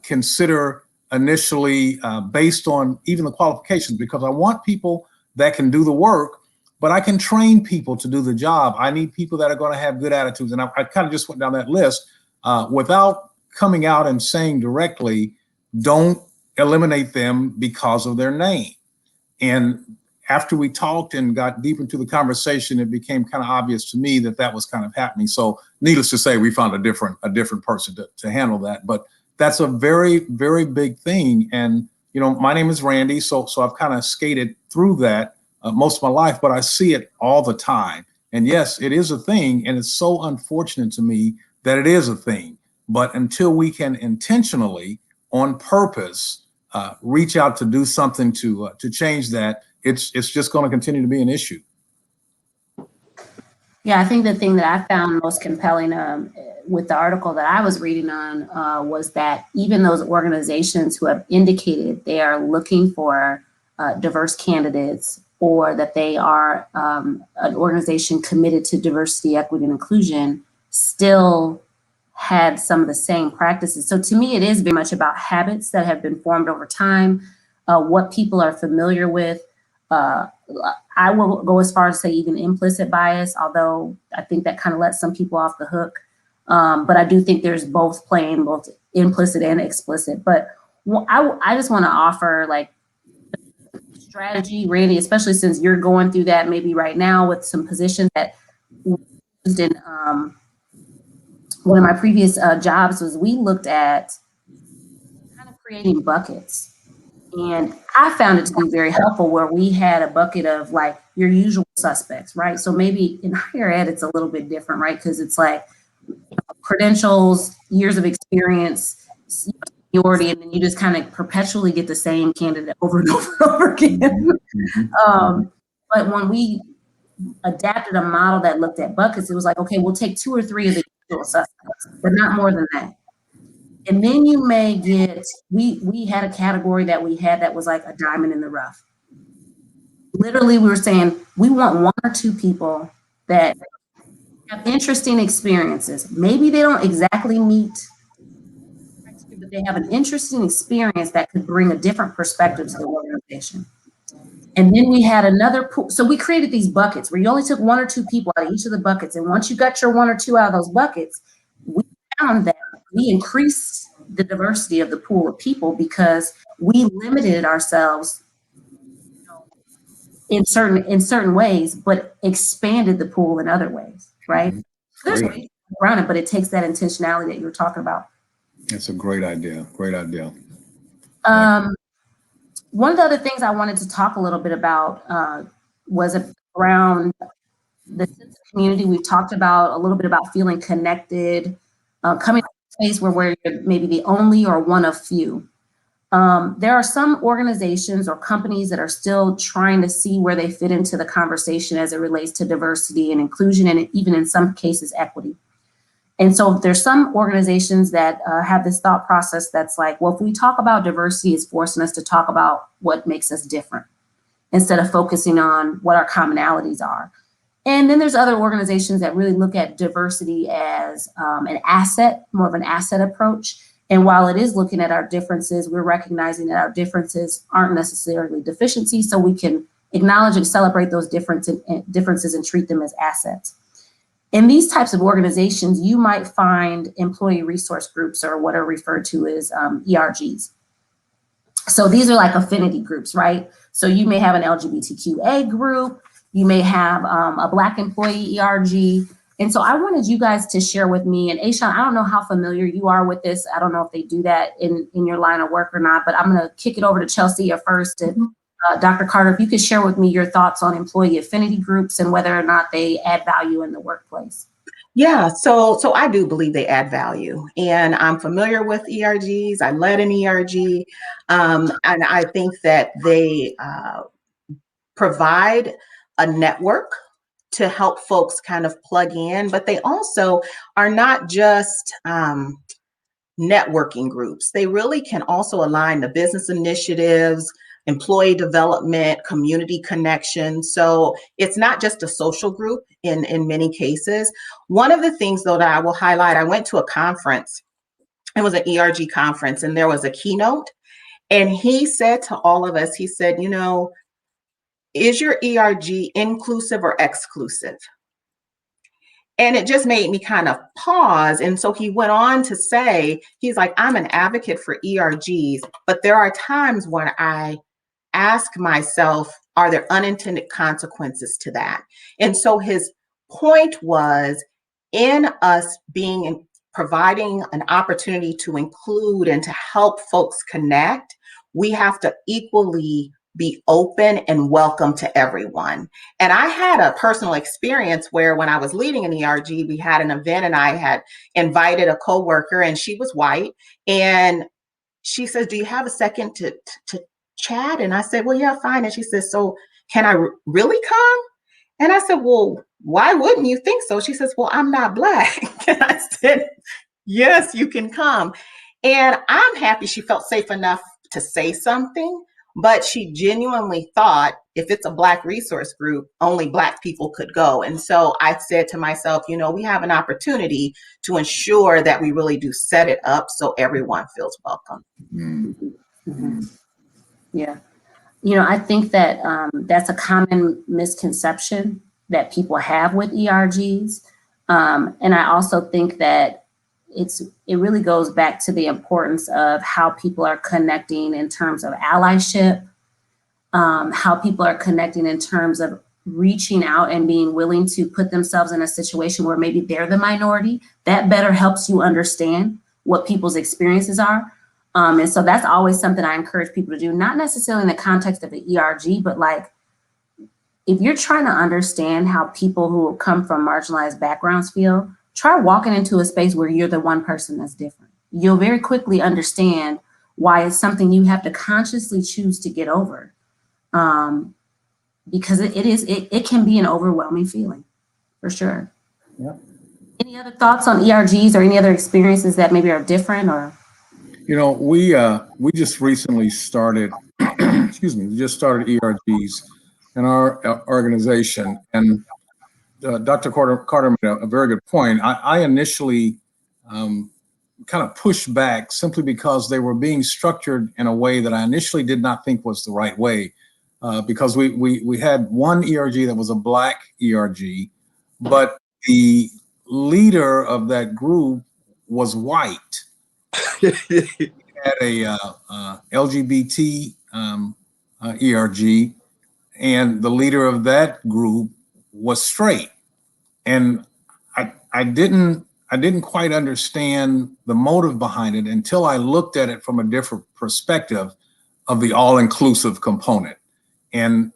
consider initially based on even the qualifications, because I want people that can do the work, but I can train people to do the job. I need people that are going to have good attitudes. And I kind of just went down that list without coming out and saying directly, don't eliminate them because of their name. And after we talked and got deep into the conversation, it became kind of obvious to me that that was kind of happening. So needless to say, we found a different person to handle that. But that's a very, very big thing. And, you know, my name is Randy. So I've kind of skated through that most of my life, but I see it all the time. And yes, it is a thing. And it's so unfortunate to me that it is a thing. But until we can intentionally, on purpose, reach out to do something to change that, it's just going to continue to be an issue. Yeah, I think the thing that I found most compelling with the article that I was reading on was that even those organizations who have indicated they are looking for diverse candidates, or that they are an organization committed to diversity, equity, and inclusion, still had some of the same practices. So to me, it is very much about habits that have been formed over time, what people are familiar with. I will go as far as say even implicit bias, although I think that kind of lets some people off the hook. But I do think there's both playing, both implicit and explicit. But I just want to offer like strategy, Randy, especially since you're going through that maybe right now with some positions that used in one of my previous jobs was we looked at kind of creating buckets. And I found it to be very helpful where we had a bucket of like your usual suspects, right? So maybe in higher ed, it's a little bit different, right? Because it's like credentials, years of experience, seniority, and then you just kind of perpetually get the same candidate over and over and over again. But when we adapted a model that looked at buckets, it was like, okay, we'll take 2 or 3 of the usual suspects, but not more than that. And then you may get, we had a category that we had that was like a diamond in the rough. Literally, we were saying, we want 1 or 2 people that have interesting experiences. Maybe they don't exactly meet, but they have an interesting experience that could bring a different perspective to the organization. And then we had another pool. So we created these buckets where you only took 1 or 2 people out of each of the buckets. And once you got your 1 or 2 out of those buckets, we found that we increased the diversity of the pool of people because we limited ourselves, you know, in certain ways, but expanded the pool in other ways, right? There's ways around it, but it takes that intentionality that you were talking about. It's a great idea. Great idea. One of the other things I wanted to talk a little bit about was around the sense of community. We've talked about a little bit about feeling connected, coming to a place where you're maybe the only or one of few. There are some organizations or companies that are still trying to see where they fit into the conversation as it relates to diversity and inclusion, and even in some cases, equity. And so there's some organizations that have this thought process that's like, well, if we talk about diversity, it's forcing us to talk about what makes us different instead of focusing on what our commonalities are. And then there's other organizations that really look at diversity as an asset, more of an asset approach. And while it is looking at our differences, we're recognizing that our differences aren't necessarily deficiencies, so we can acknowledge and celebrate those differences and treat them as assets. In these types of organizations, you might find employee resource groups, or what are referred to as ERGs. So these are like affinity groups, right? So you may have an LGBTQA group, you may have a Black employee ERG. And so I wanted you guys to share with me, and Ashaun, I don't know how familiar you are with this. I don't know if they do that in your line of work or not, but I'm gonna kick it over to Chelsea at first. And Dr. Carter, if you could share with me your thoughts on employee affinity groups and whether or not they add value in the workplace. Yeah, so I do believe they add value, and I'm familiar with ERGs. I led an ERG, and I think that they provide a network to help folks kind of plug in, but they also are not just networking groups. They really can also align the business initiatives, employee development, community connection. So it's not just a social group in many cases. One of the things though that I will highlight, I went to a conference. It was an ERG conference, and there was a keynote, And he said to all of us, he said, you know, is your ERG inclusive or exclusive? And it just made me kind of pause. And so he went on to say, he's like, I'm an advocate for ERGs, but there are times when I ask myself, are there unintended consequences to that? And so his point was, in us providing an opportunity to include and to help folks connect, we have to equally be open and welcome to everyone. And I had a personal experience where when I was leading an ERG, we had an event and I had invited a coworker, and she was white. And she says, do you have a second to chat? And I said, well, yeah, fine. And she says, so can I really come? And I said, well, why wouldn't you think so? She says, well, I'm not Black. And I said, yes, you can come. And I'm happy she felt safe enough to say something, but she genuinely thought if it's a Black resource group, only Black people could go. And so I said to myself, you know, we have an opportunity to ensure that we really do set it up so everyone feels welcome. Mm-hmm. Yeah. You know, I think that that's a common misconception that people have with ERGs. And I also think that it really goes back to the importance of how people are connecting in terms of allyship, how people are connecting in terms of reaching out and being willing to put themselves in a situation where maybe they're the minority. That better helps you understand what people's experiences are. And so that's always something I encourage people to do, not necessarily in the context of the ERG, but like, if you're trying to understand how people who come from marginalized backgrounds feel, try walking into a space where you're the one person that's different. You'll very quickly understand why it's something you have to consciously choose to get over. Because it can be an overwhelming feeling, for sure. Yeah. Any other thoughts on ERGs or any other experiences that maybe are different or? You know, we just recently started, excuse me, we just started ERGs in our organization, and Dr. Carter made a very good point. I initially kind of pushed back simply because they were being structured in a way that I initially did not think was the right way, because we had one ERG that was a Black ERG, but the leader of that group was white. We had a LGBT ERG, and the leader of that group was straight. And I didn't quite understand the motive behind it until I looked at it from a different perspective of the all-inclusive component. And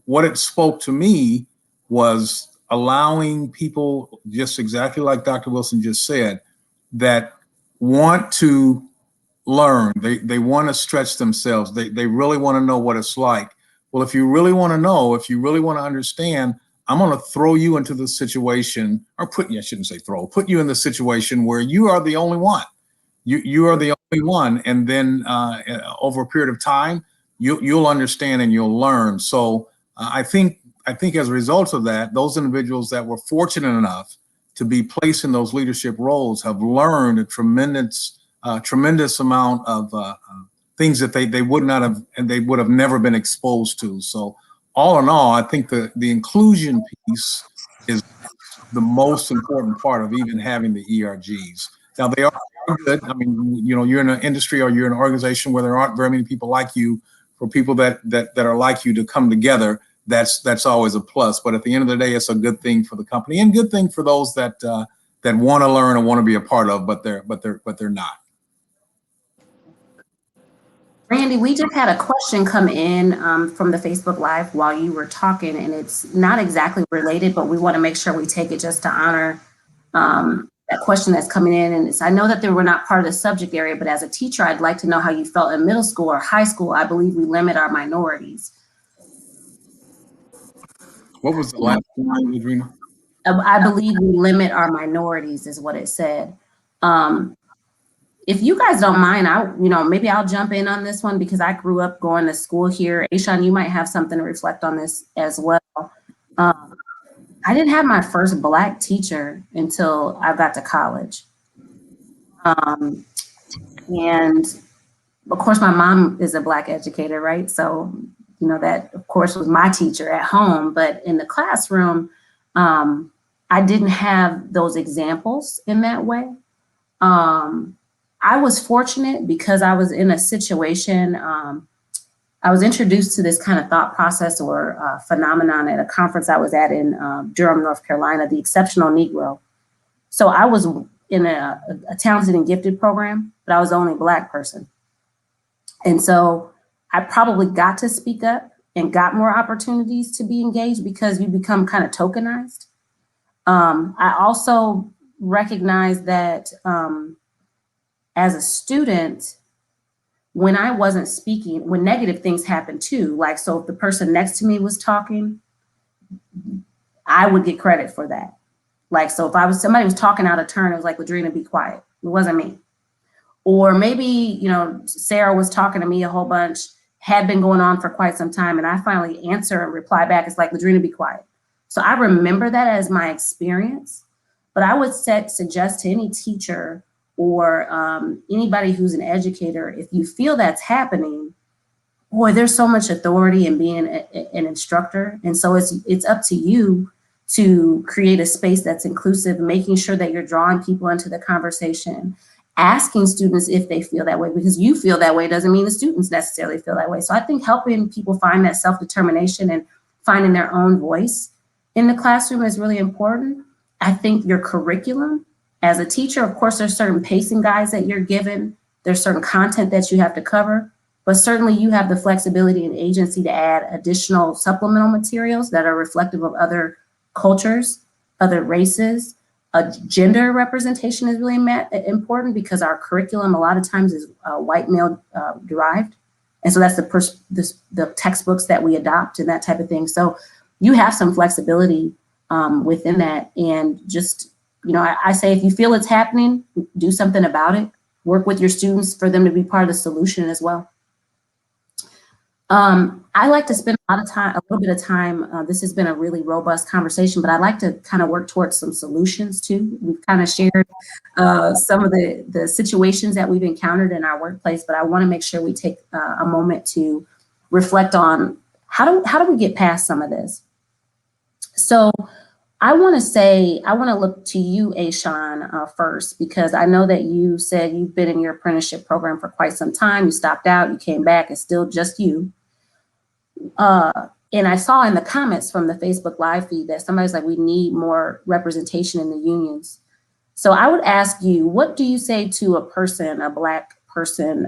what it spoke to me was allowing people, just exactly like Dr. Wilson just said, that want to learn, they want to stretch themselves, they really want to know what it's like. Well, if you really want to know, if you really want to understand, I'm going to throw you into the situation, or put you in the situation where you are the only one. You are the only one, and then over a period of time, you'll understand and you'll learn. So I think as a result of that, those individuals that were fortunate enough to be placed in those leadership roles have learned a tremendous amount of things that they would not have, and they would have never been exposed to. So all in all, I think the inclusion piece is the most important part of even having the ERGs. Now, they are good. I mean, you know, you're in an industry or you're in an organization where there aren't very many people like you. For people that are like you to come together, that's always a plus. But at the end of the day, it's a good thing for the company and good thing for those that want to learn and want to be a part of, but they're not. Randy, we just had a question come in from the Facebook Live while you were talking, and it's not exactly related, but we want to make sure we take it just to honor that question that's coming in. And I know that they were not part of the subject area, but as a teacher, I'd like to know how you felt in middle school or high school. I believe we limit our minorities. What was the last line, LaDrina? I believe we limit our minorities is what it said. If you guys don't mind, maybe I'll jump in on this one because I grew up going to school here. Ashaun, you might have something to reflect on this as well. I didn't have my first Black teacher until I got to college. And of course, my mom is a Black educator, right? So, you know, that of course was my teacher at home, but in the classroom, I didn't have those examples in that way. I was fortunate because I was in a situation, I was introduced to this kind of thought process or phenomenon at a conference I was at in Durham, North Carolina, the Exceptional Negro. So I was in a talented and gifted program, but I was the only Black person. And so I probably got to speak up and got more opportunities to be engaged because you become kind of tokenized. I also recognize that as a student, when I wasn't speaking, when negative things happened too, like, so if the person next to me was talking, I would get credit for that. Like, so if somebody was talking out of turn, it was like, LaDrina, be quiet. It wasn't me. Or maybe, you know, Sarah was talking to me a whole bunch, had been going on for quite some time, and I finally answer and reply back. It's like, LaDrina, be quiet. So I remember that as my experience, but I would suggest to any teacher or anybody who's an educator, if you feel that's happening, boy, there's so much authority in being an instructor. And so it's up to you to create a space that's inclusive, making sure that you're drawing people into the conversation, asking students if they feel that way, because you feel that way doesn't mean the students necessarily feel that way. So I think helping people find that self-determination and finding their own voice in the classroom is really important. I think your curriculum as a teacher, of course, there's certain pacing guides that you're given. There's certain content that you have to cover, but certainly you have the flexibility and agency to add additional supplemental materials that are reflective of other cultures, other races. Gender representation is really important because our curriculum a lot of times is white male derived. And so that's the textbooks that we adopt and that type of thing. So you have some flexibility within that. And just, you know, I say if you feel it's happening, do something about it. Work with your students for them to be part of the solution as well. I like to spend a little bit of time. This has been a really robust conversation, but I like to kind of work towards some solutions too. We've kind of shared some of the situations that we've encountered in our workplace, but I want to make sure we take a moment to reflect on how do we get past some of this. So I want to look to you, Ashaun, first, because I know that you said you've been in your apprenticeship program for quite some time. You stopped out, you came back, it's still just you. And I saw in the comments from the Facebook Live feed that somebody's like, we need more representation in the unions. So I would ask you, what do you say to a person, a Black person,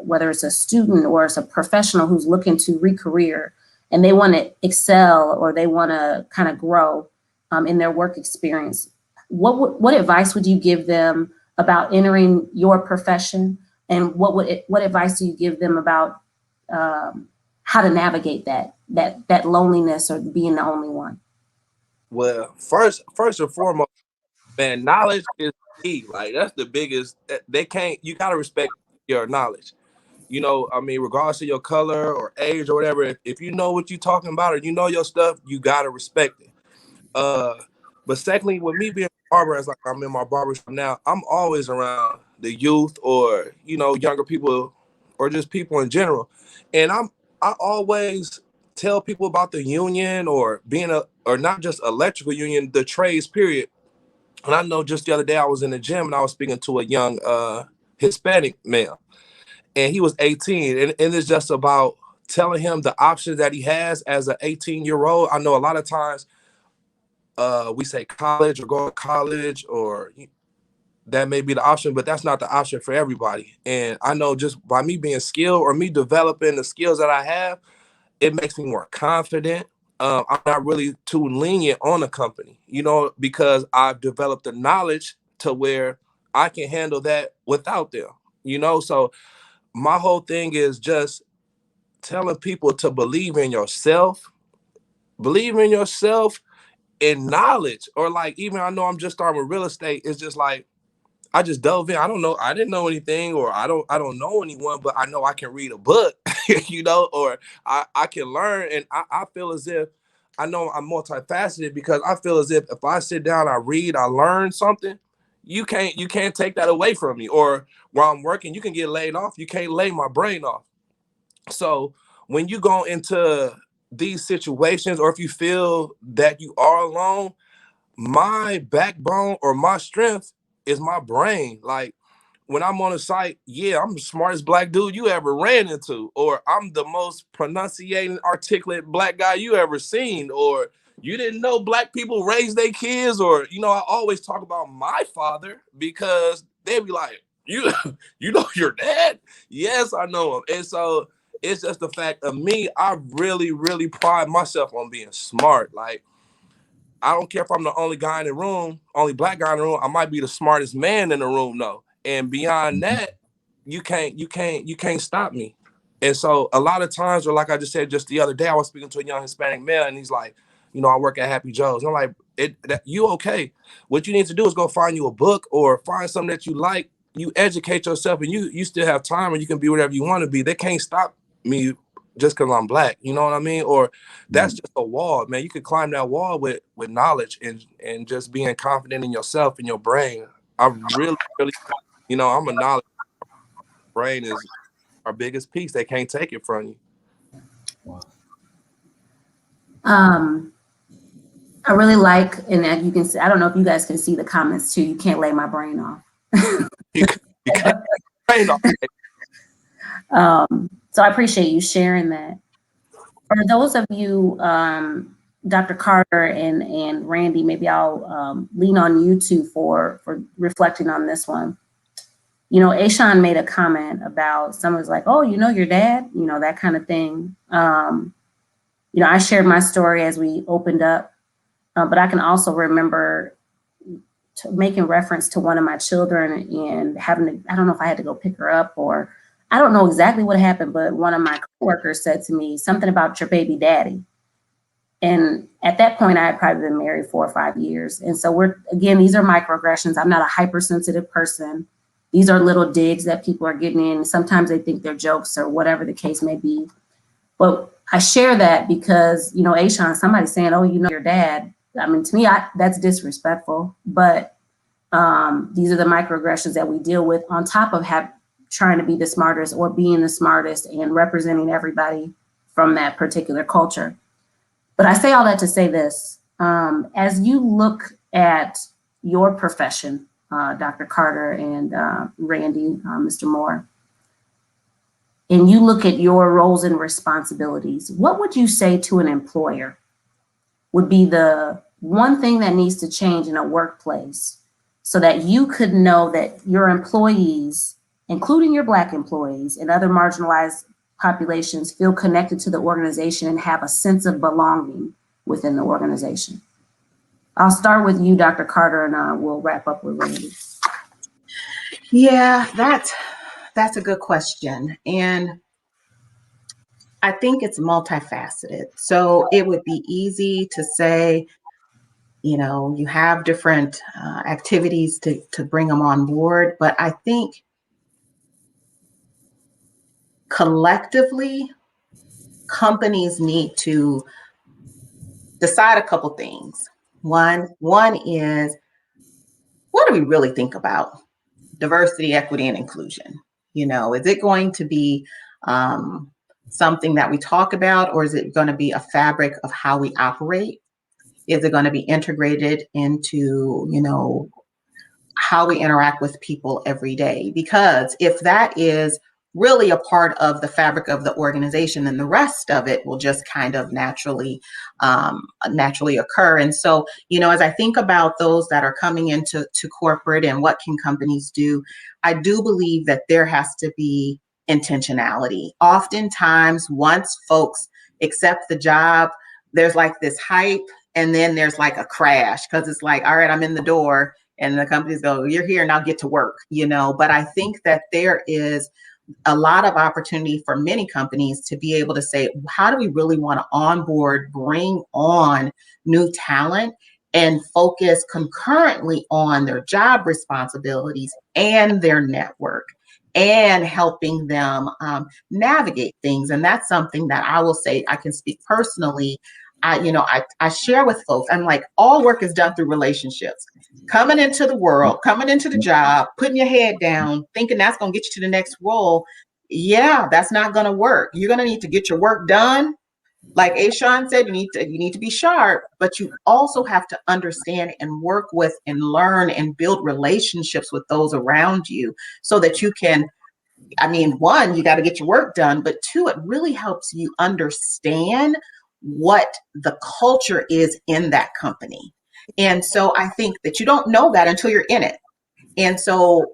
whether it's a student or it's a professional who's looking to re-career and they want to excel or they want to kind of grow in their work experience? What advice would you give them about entering your profession? And what advice do you give them about how to navigate that loneliness or being the only one? Well, first and foremost, man, knowledge is key. Like, that's the biggest. You gotta respect your knowledge. You know, I mean, regardless of your color or age or whatever, if you know what you're talking about or you know your stuff, you gotta respect it. But secondly, with me being a barber, as like I'm in my barbershop now, I'm always around the youth or, you know, younger people or just people in general. And I always tell people about the union or or not just electrical union, the trades period. And I know just the other day I was in the gym and I was speaking to a young Hispanic male, and he was 18. And it's just about telling him the options that he has as an 18-year-old. I know a lot of times we say college or go to college, or that may be the option, but that's not the option for everybody. And I know just by me being skilled or me developing the skills that I have, it makes me more confident. I'm not really too lenient on a company, you know, because I've developed the knowledge to where I can handle that without them, you know. So my whole thing is just telling people to believe in yourself, in knowledge. Or like, even I know I'm just starting with real estate, it's just like I just dove in. I didn't know anything, or I don't know anyone, but I know I can read a book, you know, or I can learn. And I feel as if I know I'm multifaceted because I feel as if I sit down, I read, I learn something, you can't take that away from me. Or while I'm working, you can get laid off. You can't lay my brain off. So when you go into these situations, or if you feel that you are alone, my backbone or my strength is my brain. Like when I'm on a site, yeah, I'm the smartest black dude you ever ran into, or I'm the most pronunciating, articulate black guy you ever seen, or you didn't know black people raise their kids, or I always talk about my father because they'd be like, you you know your dad? Yes, I know him. And so it's just the fact of me, I really, really pride myself on being smart. Like, I don't care if I'm the only guy in the room, only black guy in the room. I might be the smartest man in the room, though. And beyond that, you can't stop me. And so a lot of times, or like I just said just the other day, I was speaking to a young Hispanic male, and he's like, I work at Happy Joe's. And I'm like, you okay? What you need to do is go find you a book or find something that you like. You educate yourself, and you still have time, and you can be whatever you want to be. They can't stop me just because I'm black. You know what I mean? Or that's just a wall, man. You could climb that wall with knowledge and just being confident in yourself and your brain. I really, really, I'm a knowledge. Brain is our biggest piece. They can't take it from you. I really like, and you can see, I don't know if you guys can see the comments too. You can't lay my brain off. You can't brain off. So I appreciate you sharing that. For those of you, Dr. Carter and Randy, maybe I'll lean on you two for reflecting on this one. Ashaun made a comment about someone's like, oh, your dad, that kind of thing. I shared my story as we opened up, but I can also remember making reference to one of my children and I don't know if I had to go pick her up, or I don't know exactly what happened, but one of my coworkers said to me something about your baby daddy. And at that point, I had probably been married 4 or 5 years. And so these are microaggressions. I'm not a hypersensitive person. These are little digs that people are getting in. Sometimes they think they're jokes or whatever the case may be. But I share that because, Ashaun, somebody saying, oh, your dad. I mean, to me, that's disrespectful. But these are the microaggressions that we deal with on top of trying to be the smartest or being the smartest and representing everybody from that particular culture. But I say all that to say this, as you look at your profession, Dr. Carter and Randy, Mr. Moore, and you look at your roles and responsibilities, what would you say to an employer would be the one thing that needs to change in a workplace so that you could know that your employees, including your Black employees and other marginalized populations, feel connected to the organization and have a sense of belonging within the organization? I'll start with you, Dr. Carter, and we'll wrap up with Randy. Yeah, that's a good question. And I think it's multifaceted. So it would be easy to say, you have different activities to bring them on board. But I think collectively, companies need to decide a couple things. One is, what do we really think about diversity, equity, and inclusion? Is it going to be something that we talk about, or is it going to be a fabric of how we operate? Is it going to be integrated into, how we interact with people every day? Because if that is really a part of the fabric of the organization, then the rest of it will just kind of naturally occur. And so, as I think about those that are coming into corporate and what can companies do, I do believe that there has to be intentionality. Oftentimes, once folks accept the job, there's like this hype, and then there's like a crash, because it's like, all right, I'm in the door, and the companies go, you're here, now get to work, But I think that there is a lot of opportunity for many companies to be able to say, how do we really want to onboard, bring on new talent, and focus concurrently on their job responsibilities and their network and helping them navigate things. And that's something that I will say, I can speak personally. I share with folks, I'm like, all work is done through relationships. Coming into the world, coming into the job, putting your head down, thinking that's going to get you to the next role. Yeah, that's not going to work. You're going to need to get your work done. Like Ashaun said, you need to be sharp, but you also have to understand and work with and learn and build relationships with those around you so that you can, one, you got to get your work done, but two, it really helps you understand what the culture is in that company. And so I think that you don't know that until you're in it. And so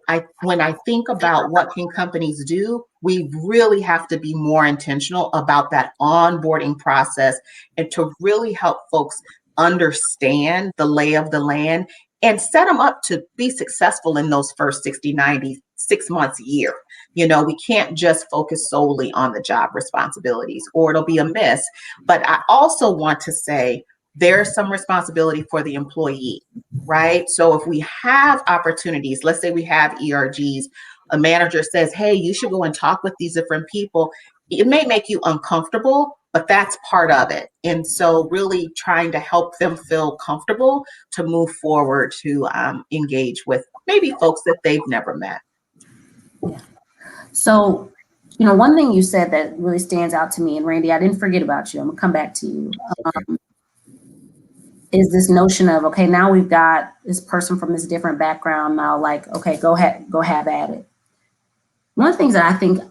when I think about what can companies do, we really have to be more intentional about that onboarding process and to really help folks understand the lay of the land and set them up to be successful in those first 60, 90, 6 months, a year. We can't just focus solely on the job responsibilities or it'll be a miss. But I also want to say there's some responsibility for the employee, right? So if we have opportunities, let's say we have ERGs, a manager says, hey, you should go and talk with these different people. It may make you uncomfortable, but that's part of it. And so really trying to help them feel comfortable to move forward to engage with maybe folks that they've never met. Yeah. So, one thing you said that really stands out to me, and Randy, I didn't forget about you. I'm gonna come back to you. Is this notion of, okay, now we've got this person from this different background now, like, okay, go have at it. One of the things that I think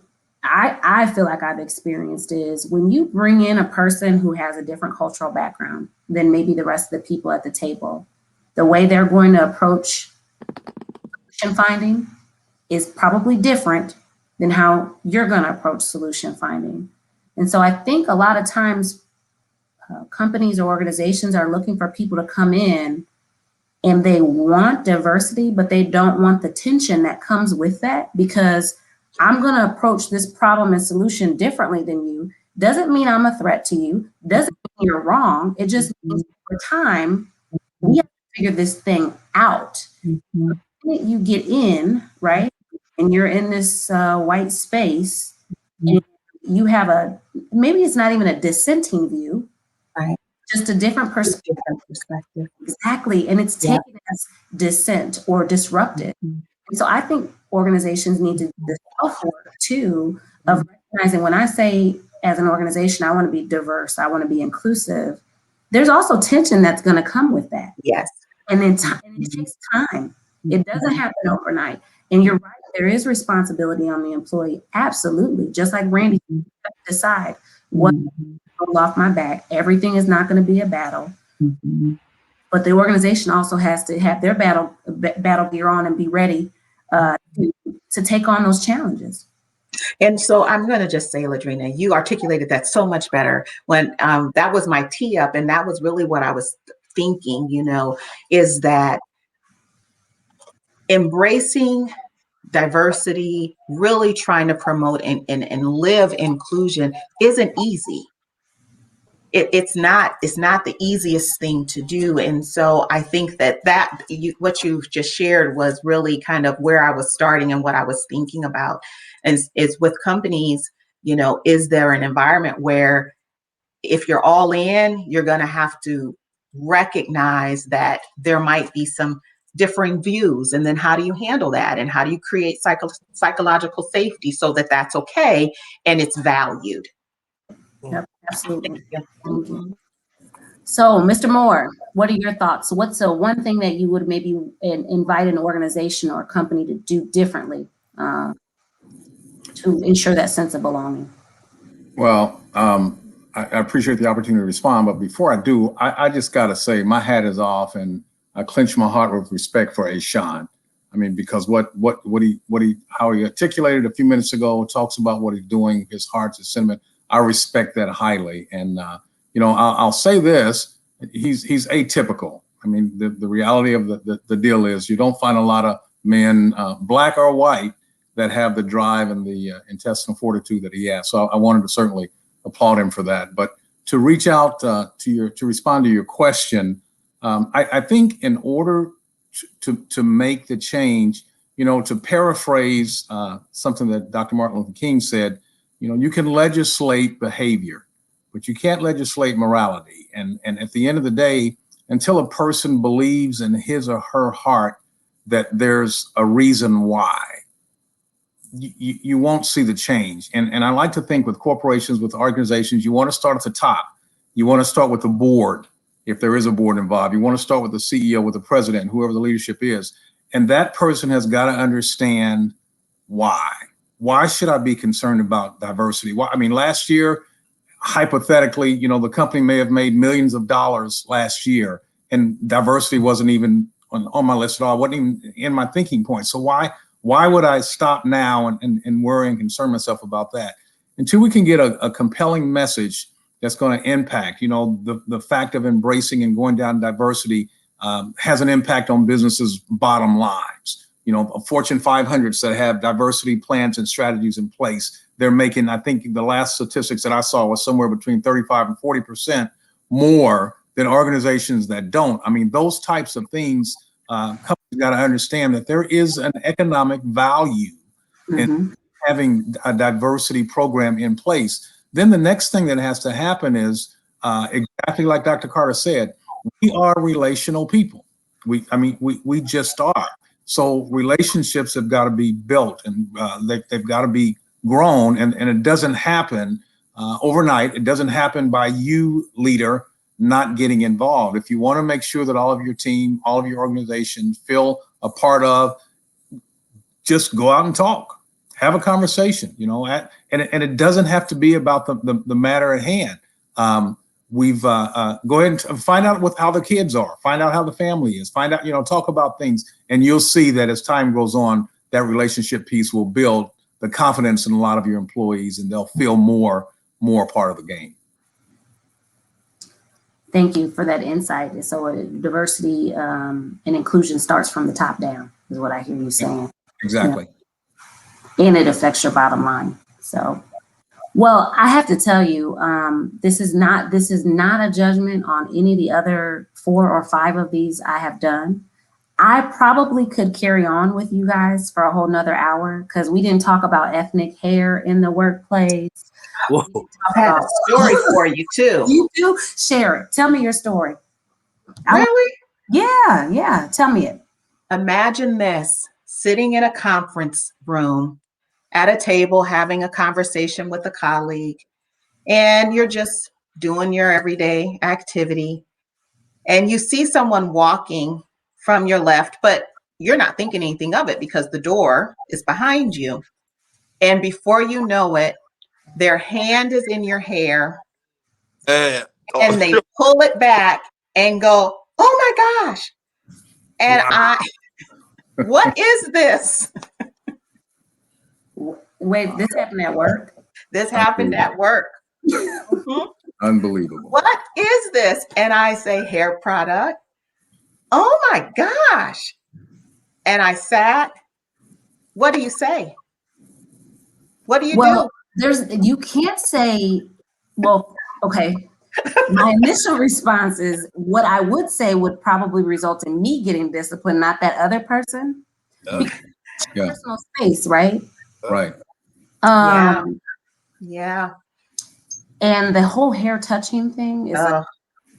I feel like I've experienced is when you bring in a person who has a different cultural background than maybe the rest of the people at the table, the way they're going to approach solution finding is probably different than how you're going to approach solution finding. And so I think a lot of times companies or organizations are looking for people to come in and they want diversity, but they don't want the tension that comes with that, because I'm going to approach this problem and solution differently than you. Doesn't mean I'm a threat to you. Doesn't mean you're wrong. It just means over time, we have to figure this thing out. Mm-hmm. You get in, right? And you're in this white space, and you have maybe it's not even a dissenting view, right? Just a different perspective. Exactly. And it's taken as dissent or disrupted. Mm-hmm. And so I think organizations need to do the self-work too of recognizing, when I say as an organization, I want to be diverse, I want to be inclusive, there's also tension that's going to come with that. Yes. And then and it takes time. It doesn't happen overnight. And you're right, there is responsibility on the employee. Absolutely. Just like Randy, you have to decide what goes off my back. Everything is not going to be a battle. Mm-hmm. But the organization also has to have their battle gear on and be ready to take on those challenges. And so I'm going to just say, LaDrina, you articulated that so much better when that was my tee up. And that was really what I was thinking, is that embracing diversity, really trying to promote and live inclusion isn't easy. It's not the easiest thing to do. And so I think that what you just shared was really kind of where I was starting and what I was thinking about. And it's with companies, is there an environment where if you're all in, you're going to have to recognize that there might be some differing views, and then how do you handle that, and how do you create psychological safety so that that's okay and it's valued? Yep, absolutely. Mm-hmm. So, Mr. Moore, what are your thoughts? What's one thing that you would maybe invite an organization or a company to do differently to ensure that sense of belonging? Well, I appreciate the opportunity to respond, but before I do, I just got to say my hat is off, and I clench my heart with respect for Ashaun. Because how he articulated a few minutes ago, talks about what he's doing, his heart, his sentiment. I respect that highly. And, I'll say this, he's atypical. The reality of the deal is you don't find a lot of men, black or white, that have the drive and the intestinal fortitude that he has. So I wanted to certainly applaud him for that. But to reach out to respond to your question, I think in order to make the change, to paraphrase something that Dr. Martin Luther King said, you can legislate behavior, but you can't legislate morality. And at the end of the day, until a person believes in his or her heart that there's a reason why, you won't see the change. And I like to think with corporations, with organizations, you want to start at the top. You want to start with the board, if there is a board involved. You want to start with the CEO, with the president, whoever the leadership is. And that person has got to understand why. Why should I be concerned about diversity? Why? I mean, last year, hypothetically, the company may have made millions of dollars last year, and diversity wasn't even on my list at all. It wasn't even in my thinking point. So why would I stop now and worry and concern myself about that? Until we can get a compelling message that's going to impact, the fact of embracing and going down diversity has an impact on businesses' bottom lines. Fortune 500s that have diversity plans and strategies in place, they're making, I think the last statistics that I saw was somewhere between 35 and 40% more than organizations that don't. I mean, those types of things, companies got to understand that there is an economic value in having a diversity program in place. Then the next thing that has to happen is exactly like Dr. Carter said, we are relational people. We just are. So relationships have got to be built, and they've got to be grown, and it doesn't happen overnight. It doesn't happen by you, leader, not getting involved. If you want to make sure that all of your team, all of your organization feel a part of, just go out and talk, have a conversation, and it doesn't have to be about the matter at hand. Go ahead and find out how the kids are, find out how the family is, find out, talk about things, and you'll see that as time goes on, that relationship piece will build the confidence in a lot of your employees, and they'll feel more part of the game. Thank you for that insight. So diversity and inclusion starts from the top down, is what I hear you saying. Exactly. And it affects your bottom line. So, well, I have to tell you, this is not a judgment on any of the other 4 or 5 of these I have done. I probably could carry on with you guys for a whole nother hour, because we didn't talk about ethnic hair in the workplace. I have a story for you too. You do? Share it. Tell me your story. Really? Yeah. Tell me it. Imagine this, sitting in a conference room at a table, having a conversation with a colleague, and you're just doing your everyday activity, and you see someone walking from your left, but you're not thinking anything of it because the door is behind you. And before you know it, their hand is in your hair, and they pull it back and go, "Oh my gosh." And Wow. what is this? Wait, this happened at work? This happened at work. Unbelievable. What is this? And I say, hair product. Oh my gosh. And I sat. What do you say? What do you do? You can't say, well, okay. My initial response is, what I would say would probably result in me getting disciplined, not that other person. Yeah. Personal space, right? Right. Yeah. And the whole hair touching thing is Man,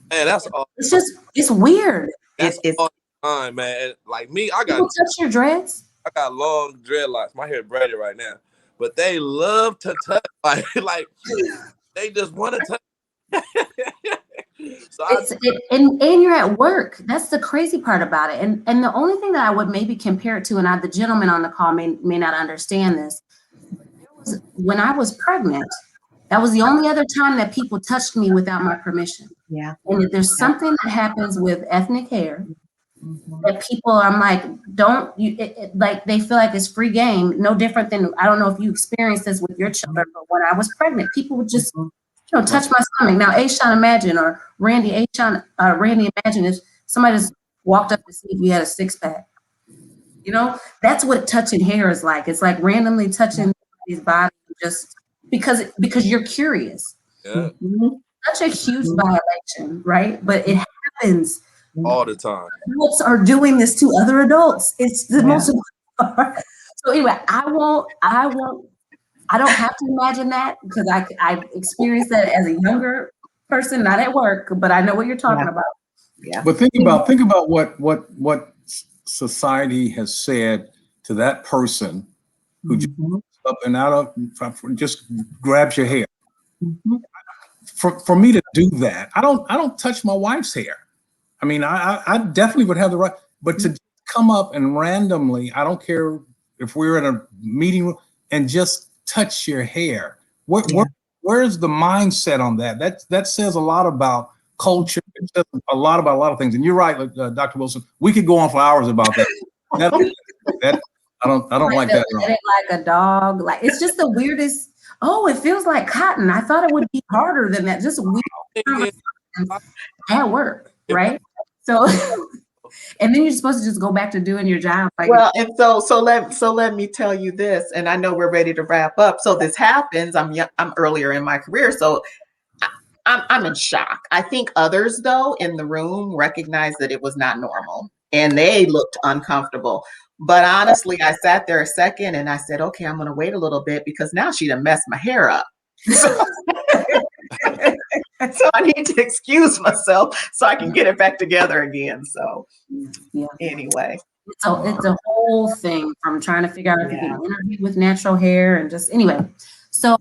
that's all. it's weird. That's all the time, man. Like me, People touch your dreads. I got long dreadlocks. My hair braided right now, but they love to touch. Like they just want to touch. So and you're at work. That's the crazy part about it. And the only thing that I would maybe compare it to, and the gentleman on the call may not understand this, was when I was pregnant. That was the only other time that people touched me without my permission. Yeah. And if there's something that happens with ethnic hair, that people, I'm like, like they feel like it's free game. No different than, I don't know if you experienced this with your children, but when I was pregnant, people would just touch my stomach. Now, Ashaun, imagine, or Randy, imagine if somebody just walked up to see if you had a 6-pack. That's what touching hair is like. It's like randomly touching somebody's body just because you're curious. Yeah. Such a huge violation, right? But it happens all the time. Adults are doing this to other adults. It's the most important part. So anyway, I won't I don't have to imagine that because I experienced that as a younger person, not at work, but I know what you're talking about. Yeah. But think about what society has said to that person who just up and out of just grabs your hair. For me to do that, I don't touch my wife's hair. I mean, I definitely would have the right, but to come up and randomly, I don't care if we're in a meeting room, and just touch your hair. Where's the mindset on that? That says a lot about culture. It says a lot about a lot of things. And you're right, Dr. Wilson. We could go on for hours about that. I don't like that at all. Like a dog. Like it's just the weirdest. Oh, it feels like cotton. I thought it would be harder than that. Just weird at work, right? So, and then you're supposed to just go back to doing your job. Like, well, and so let me tell you this, and I know we're ready to wrap up. So this happens. I'm earlier in my career, so I'm in shock. I think others, though, in the room recognized that it was not normal, and they looked uncomfortable. But honestly, I sat there a second and I said, okay, I'm going to wait a little bit because now she done messed my hair up. So I need to excuse myself so I can get it back together again. So anyway. So it's a whole thing from trying to figure out if you can interview with natural hair and just anyway. So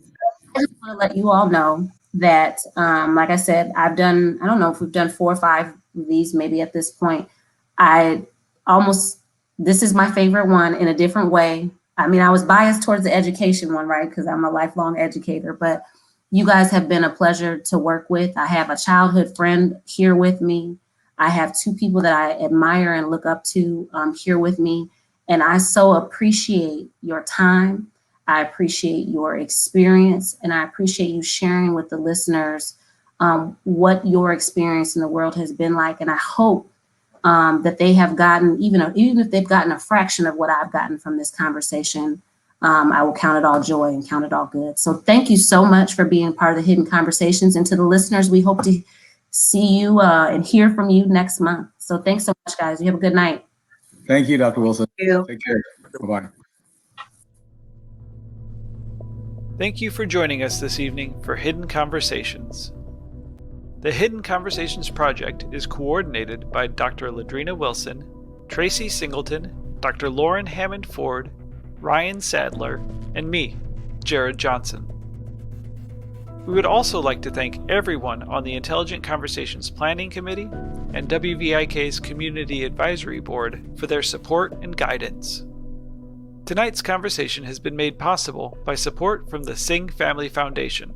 I just want to let you all know that, like I said, I don't know if we've done 4 or 5 of these maybe at this point. This is my favorite one in a different way. I mean, I was biased towards the education one, right? Because I'm a lifelong educator, but you guys have been a pleasure to work with. I have a childhood friend here with me. I have 2 people that I admire and look up to here with me. And I so appreciate your time. I appreciate your experience, and I appreciate you sharing with the listeners what your experience in the world has been like. And I hope that they have gotten, even if they've gotten a fraction of what I've gotten from this conversation, I will count it all joy and count it all good. So thank you so much for being part of the Hidden Conversations. And to the listeners, we hope to see you and hear from you next month. So thanks so much, guys. You have a good night. Thank you, Dr. Wilson. Thank you. Take care. Bye-bye. Thank you for joining us this evening for Hidden Conversations. The Hidden Conversations project is coordinated by Dr. LaDrina Wilson, Tracy Singleton, Dr. Lauren Hammond Ford, Ryan Sadler, and me, Jared Johnson. We would also like to thank everyone on the Intelligent Conversations Planning Committee and WVIK's Community Advisory Board for their support and guidance. Tonight's conversation has been made possible by support from the Singh Family Foundation,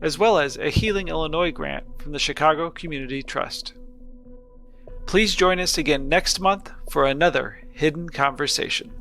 as well as a Healing Illinois grant from the Chicago Community Trust. Please join us again next month for another Hidden Conversation.